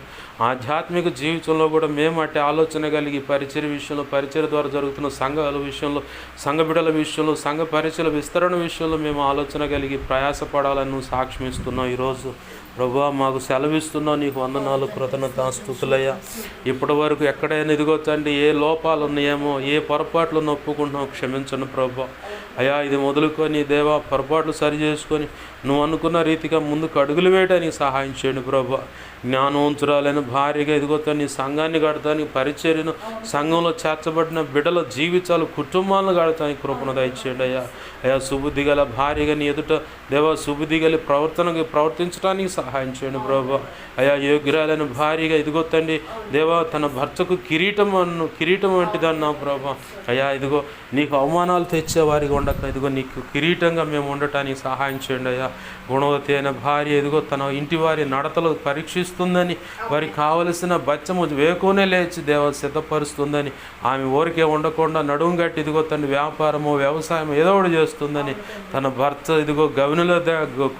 ఆధ్యాత్మిక జీవితంలో కూడా మేము అట్టే ఆలోచన కలిగి పరిచర్య విషయంలో, పరిచర్య ద్వారా జరుగుతున్న సంఘాల విషయంలో, సంఘ బిడ్డల విషయంలో, సంఘ పరిచర్య విస్తరణ విషయంలో మేము ఆలోచన కలిగి ప్రయాసపడాలని నువ్వు సాక్ష్యం ఇస్తున్నావు. ఈరోజు ప్రభువా మాకు సెలవిస్తున్నావు, నీకు వందనాలు, కృతజ్ఞతాస్తుతులయ్యా. ఇప్పటి వరకు ఎక్కడైనా ఇదిగో తండ్రి ఏ లోపాలు ఉన్నాయేమో, ఏ పొరపాట్లు నొప్పుకుంటున్నావు క్షమించను ప్రభువా. అయ్యా ఇది మొదలుకొని దేవా పొరపాట్లు సరి చేసుకొని నువ్వు అనుకున్న రీతిగా ముందుకు అడుగులు వేయడానికి సహాయం చేయండి ప్రభువా. జ్ఞానవంతురాలైన భార్యగా ఇదిగో తండ్రి సంఘాన్ని కడతానికి పరిచర్యను సంఘంలో చేర్చబడిన బిడ్డల జీవితాలు కుటుంబాలను కడతానికి కృపను దయచేయండి అయ్యా. అయా సుబుద్ధి గల భార్యగా నీ ఎదుట దేవా సుబుద్ధి గల ప్రవర్తించడానికి సహాయం చేయండి ప్రభా. అయా యోగ్యురాలైన భార్యగా ఇదిగో తండ్రి దేవా తన భర్తకు కిరీటం వంటిది అన్నావు ప్రభా. అయా ఇదిగో నీకు అవమానాలు తెచ్చే వారికి ఉండక ఇదిగో నీకు కిరీటంగా మేము ఉండటానికి సహాయం చేయండి అయ్యా. గుణవతి అయిన భార్య ఇదిగో తన ఇంటి వారి నడతలు పరీక్షిస్తుందని, వారికి కావలసిన బచ్చము వేకునే లేచి సిద్ధపరుస్తుందని, ఆమె ఊరికే ఉండకుండా నడుము గట్టి ఇదిగో తన వ్యాపారము వ్యవసాయం ఏదో ఒకటి చేస్తుందని, తన భర్త ఇదిగో గవినిలో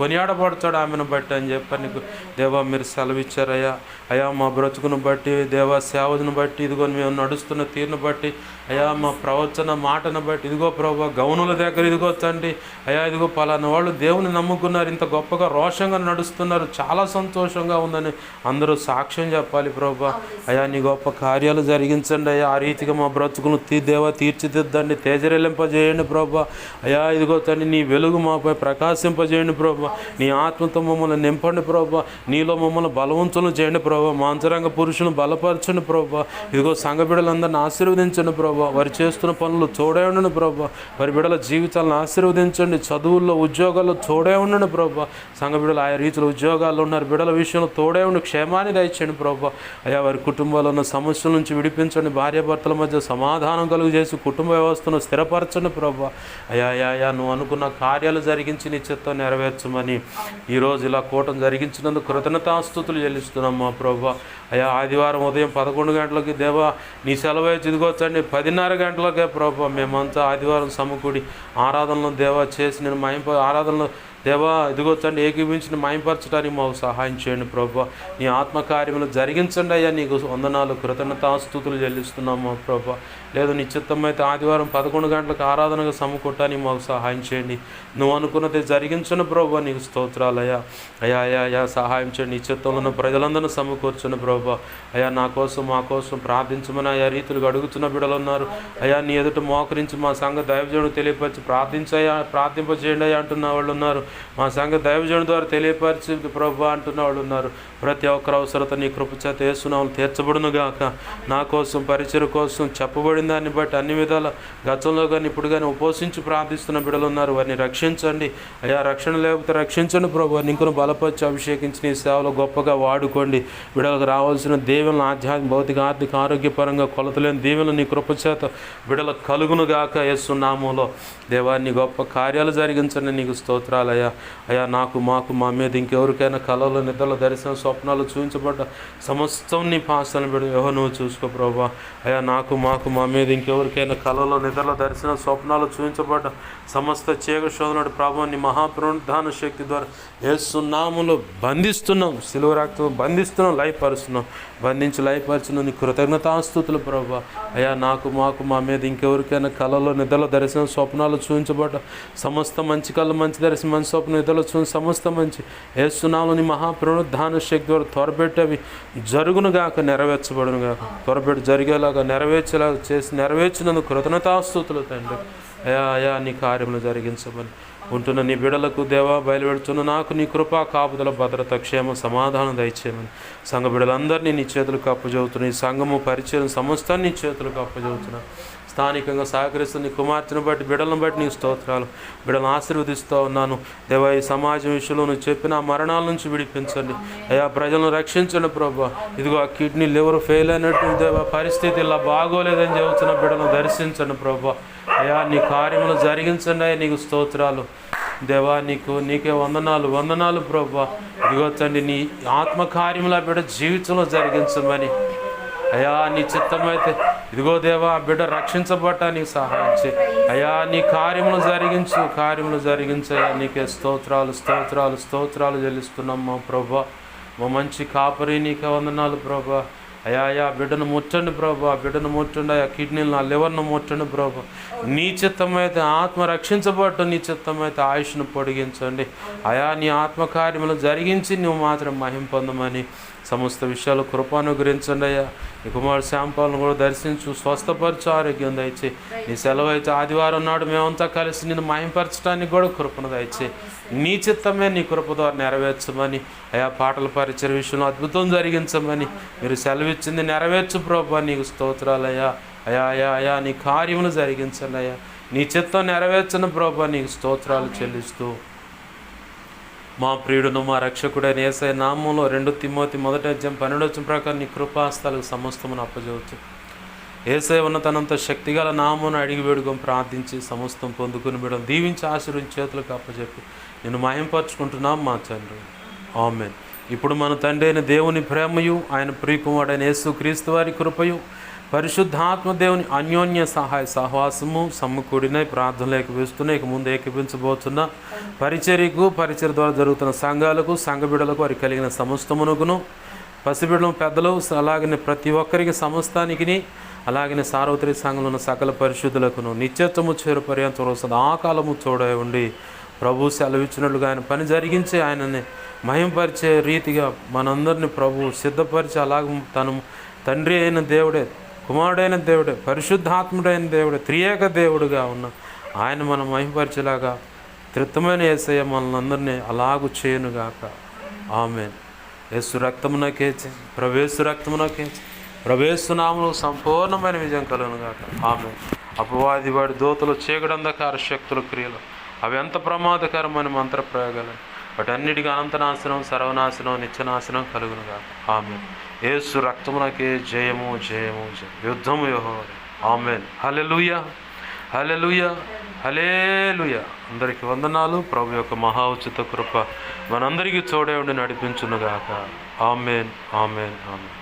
కొనియాడబడతాడు ఆమెను బట్టి అని చెప్పి నీకు దేవా మీరు సెలవిచ్చారయ్యా. అయా మా బ్రతుకును బట్టి దేవా సేవను బట్టి ఇదిగో మేము నడుస్తున్న తీరును బట్టి అయా మా ప్రవచన మాటను బట్టి ఇదిగో ప్రభా గౌనుల దగ్గర ఇదిగో తండ్రి అయా ఇదిగో పలానా వాళ్ళు దేవుని నమ్ముకున్నారు, ఇంత గొప్పగా రోషంగా నడుస్తున్నారు, చాలా సంతోషంగా ఉందని అందరూ సాక్ష్యం చెప్పాలి ప్రభా. అయా నీ గొప్ప కార్యాలు జరిగించండి అయ్యా. ఆ రీతిగా మా బ్రతుకును దేవా తీర్చిదిద్దండి, తేజరెల్లింపజేయండి ప్రభా. అయా ఇదిగో తండ్రి నీ వెలుగు మాపై ప్రకాశింపజేయండి ప్రభా. నీ ఆత్మతో మమ్మల్ని నింపండి ప్రభా. నీలో మమ్మల్ని బలవంతులను చేయండి ప్రభా. మా అంతరంగ పురుషులను బలపరచండి ప్రభా. ఇదిగో సంఘ బిడ్డలందరినీ ఆశీర్వదించండి ప్రభా. వారు చేస్తున్న పనులు తోడే ఉండండి ప్రభా. వారి బిడ్డల జీవితాలను ఆశీర్వదించండి. చదువుల్లో ఉద్యోగాల్లో తోడే ఉండండి ప్రభా. సంఘ బిడ్డలు ఆయా రీతిలో ఉద్యోగాల్లో ఉన్నారు, బిడ్డల విషయంలో తోడే ఉండి క్షేమాన్ని దయచేయండి ప్రభా. అయా వారి కుటుంబాల్లో ఉన్న సమస్యల నుంచి విడిపించండి. భార్యాభర్తల మధ్య సమాధానం కలుగు చేసి కుటుంబ వ్యవస్థను స్థిరపరచండి ప్రభా. అయా నువ్వు అనుకున్న కార్యాలు జరిగించి నీ చిత్తం నెరవేర్చమని ఈరోజు ఇలా కూటం జరిగించినందుకు కృతజ్ఞతాస్తుతులు చెల్లిస్తున్నాం మా ప్రభా. అయా ఆదివారం ఉదయం 11 గంటలకి దేవా నీ సెలవు ఇదిగొచ్చండి 10:30 గంటలకే ప్రభా మేమంతా ఆదివారం సమకూడి ఆరాధనలో దేవా చేసి నేను ఆరాధనలో దేవా ఇదిగొచ్చండి ఏకీభించిన మాయంపరచడానికి మాకు సహాయం చేయండి ప్రభా. నీ ఆత్మకార్యములు జరిగించండి అయ్యా. నీకు వందనాలు కృతజ్ఞతాస్తుతులు చెల్లిస్తున్నాము ప్రభా. లేదు నీ చిత్తమైతే ఆదివారం 11 గంటలకు ఆరాధనగా సమకూడటానికి మాకు సహాయం చేయండి. నువ్వు అనుకున్నది జరిగించను ప్రభా. నీకు స్తోత్రాలయ్యా. అయా సహాయం చేయండి. నీ చిత్తంలో ఉన్న ప్రజలందరూ సమకూర్చుని ప్రభా. అయా నా కోసం మా కోసం ప్రార్థించమని ఆయా రీతులు అడుగుతున్న బిడ్డలు ఉన్నారు. అయా నీ ఎదుట మోకరించి మా సంఘ దైవజనుడు తెలియపరిచి ప్రార్థింపజేయండి అయ్యా అంటున్న వాళ్ళు ఉన్నారు. మా సంఘ దైవజనుడి ద్వారా తెలియపరిచి ప్రభా అంటున్న వాళ్ళు ఉన్నారు. ప్రతి ఒక్కరు అవసరత నీ కృపచేత యేసునామములో తీర్చబడును గాక. నా కోసం పరిచర్య కోసం చెప్పబడిన దాన్ని బట్టి అన్ని విధాల గతంలో కానీ ఇప్పుడు కానీ ఉపవసించి ప్రార్థిస్తున్న బిడ్డలు ఉన్నారు. వారిని రక్షించండి అయ్యా. రక్షణ లేకపోతే రక్షించండి ప్రభు. నీకును బలపరిచి అభిషేకించి నీ సేవలో గొప్పగా వాడుకోండి. బిడ్డలకు రావాల్సిన దీవెనలు ఆధ్యాత్మిక భౌతిక ఆర్థిక ఆరోగ్యపరంగా కొలతలేని దీవెనలు నీ కృపచేత బిడ్డలకు కలుగును గాక. యేసునామములో దేవా నీ గొప్ప కార్యాలు జరిగించండి. నీకు స్తోత్రాలయ్యా. అయ్యా మాకు మా మీద ఇంకెవరికైనా కళలు నిద్రలు దర్శన స్వప్నాలు చూపించబడ్డ సమస్తం నీ పాసలను బిడ్డ ఎవరు నువ్వు చూసుకో ప్రభా. అయ్యా మాకు మా మీద ఇంకెవరికైనా కళలో నిద్రల దర్శన స్వప్నాలు చూపించబడ్డ సమస్త చీకటి శోధనడు ప్రభావం నీ మహాపునరుద్ధాన శక్తి ద్వారా యేసునామములో బంధిస్తున్నాం. సిలువ రక్తం బంధిస్తున్నాం, లయపరుస్తున్నాం. బంధించి లయపరుచున్నాం. నీ కృతజ్ఞతాస్తుతులు ప్రభా. అయ్యా మాకు మా మీద ఇంకెవరికైనా కళలో నిద్రల దర్శనం స్వప్నాలు చూపించబడ్డ సమస్త మంచి కళ్ళు మంచి దర్శనం మంచి స్వప్న నిద్రలు చూసి సమస్త మంచి యేసునామములో నీ మహాపునరుద్ధాన శక్తి ద్వారా త్వరపెట్టేవి జరుగునుగాక, నెరవేర్చబడునుగాక. త్వరపెట్టి జరిగేలాగా నెరవేర్చేలాగా చేసి నెరవేర్చినందుకు కృతజ్ఞతాస్తుతులు తండ్రి. అయా నీ కార్యములు జరిగించమని ఉంటున్న నీ బిడలకు దేవా బయలుపెడుతున్న నాకు నీ కృపా కాపుదల భద్రత క్షేమ సమాధానం దయచేయమని సంఘ బిడ్డలందరినీ నీ చేతులకు అప్పచెబుతున్నా. ఈ సంఘము పరిచయం సమస్తాన్ని నీ చేతులకు అప్పచెబుతున్నా. స్థానికంగా సహకరిస్తున్న నీ కుమార్తెను బట్టి బిడ్డలను బట్టి నీకు స్తోత్రాలు. బిడ్డలను ఆశీర్వదిస్తూ ఉన్నాను దేవా. ఈ సమాజం విషయంలో నువ్వు చెప్పిన మరణాల నుంచి విడిపించండి అయా. ప్రజలను రక్షించండి ప్రభా. ఇదిగో ఆ కిడ్నీ లివర్ ఫెయిల్ అయినట్టు దేవా పరిస్థితి ఇలా బాగోలేదని చెబుతున్న బిడ్డలను దర్శించండి ప్రభా. అయా నీ కార్యములు జరిగించండి అయ్యా. నీకు స్తోత్రాలు దేవా. నీకే వందనాలు ప్రభా. ఇదిగో తండ్రి నీ ఆత్మకార్యముల బిడ్డ జీవితంలో జరిగించమని అయా. నీ చిత్తమైతే ఇదిగో దేవా బిడ్డ రక్షించబడటానికి సహాయం చేయి అయా. నీ కార్యములు జరిగించయ్యా. నీకే స్తోత్రాలు చెల్లిస్తున్నాం మా ప్రభా. మా మంచి కాపరి నీకే వందనాలు ప్రభా. అయా బిడ్డను ముట్టండి ప్రభా. బిడ్డను ముట్టండి అయా. కిడ్నీలు నా లివర్ను ముట్టండి ప్రభా. నీ చిత్తమైతే ఆత్మ రక్షించబట్టు, నీ చిత్తమైతే ఆయుష్ను పొడిగించండి అయా. నీ ఆత్మకార్యములు జరిగించి నువ్వు మాత్రం మహిమ పొందమని సమస్త విషయాలు కృపానుగ్రహించండి అయ్యా. నీ కుమారుడు శాంపాలను కూడా దర్శించు, స్వస్థపరచు, ఆరోగ్యం దయచే. నీ సెలవు అయితే ఆదివారం నాడు మేమంతా కలిసి నిన్ను మహింపరచడానికి కూడా కృపను దయచే. నీ చిత్తమే నీ కృప ద్వారా నెరవేర్చమని అయా, పాటల పరిచయ విషయంలో అద్భుతం జరిగించమని మీరు సెలవిచ్చింది నెరవేర్చు ప్రభా. నీకు స్తోత్రాలయ్యా. అయా అయా అయా నీ కార్యములు జరిగించండి అయ్యా. నీ చిత్తం నెరవేర్చను ప్రభా. నీకు స్తోత్రాలు చెల్లిస్తూ మా ప్రియుడును మా రక్షకుడైన యేసయ్య నామంలో 2 తిమోతి 1:12 ప్రకారం నీ కృపాస్తాలకు సమస్తమును అప్పజవచ్చు. యేసయ్య ఉన్నతనంత శక్తిగల నామమును అడిగి వేడుకొని ప్రార్థించి సమస్తం పొందుకుని బిడ్డను దీవించి ఆశీర్వదించి చేతులకు అప్పచెప్పి నిన్ను మహింపరచుకుంటున్నాం మా తండ్రి. ఆమేన్. ఇప్పుడు మన తండ్రి అయిన దేవుని ప్రేమయు ఆయన ప్రియకుమారుడైన యేసుక్రీస్తు వారి కృపయు పరిశుద్ధాత్మ దేవుని అన్యోన్య సహాయ సహవాసము సమకూడిన ప్రార్థనలు ఏకీపిస్తున్న ఇక ముందు ఏకీపించబోతున్న పరిచర్య ద్వారా జరుగుతున్న సంఘాలకు సంఘ బిడ్డలకు వారికి కలిగిన సమస్తమునకును పసిబిడ్డలు పెద్దలు అలాగనే ప్రతి ఒక్కరికి సమస్తానికి అలాగనే సార్వత్రిక సంఘంలో ఉన్న సకల పరిశుద్ధులకును నిత్యత్వము చేరు పర్యంతం వస్తుంది ఆ కాలము తోడై ఉండి ప్రభు సెలవిచ్చినట్లుగా ఆయన పని జరిగించి ఆయనని మహింపరిచే రీతిగా మనందరినీ ప్రభు సిద్ధపరిచి అలాగ తను తండ్రి అయిన దేవుడే, కుమారుడైన దేవుడే, పరిశుద్ధాత్ముడైన దేవుడే, త్రియేక దేవుడుగా ఉన్న ఆయన మనం మహింపరిచేలాగా త్రిత్తమైన యేసయ్య మనల్ని అందరినీ అలాగూ చేయనుగాక. ఆమేన్. యేసు రక్తమునకేచి ప్రవేశు రక్తమునకేచి ప్రవేశు నామములో సంపూర్ణమైన విజయం కలుగునుగాక. ఆమేన్. అపవాది వాడి దూతలు చీకటంధకార శక్తుల క్రియలు అవి ఎంత ప్రమాదకరమైన మంత్ర ప్రయోగాలు వాటన్నిటికీ అనంతనాశనం, సర్వనాశనం, నిత్యనాశనం కలుగునుగాక. ఆమేన్. యేసు రక్తమునకే జయము జయము జయం. యుద్ధము యెహోవాదే. ఆమేన్. హల్లెలూయా హల్లెలూయా హల్లెలూయా. అందరికీ వందనాలు. ప్రభు యొక్క మహా ఉచిత కృప మనందరికీ తోడే ఉండి నడిపించునుగాక. ఆమేన్ ఆమేన్ ఆమేన్.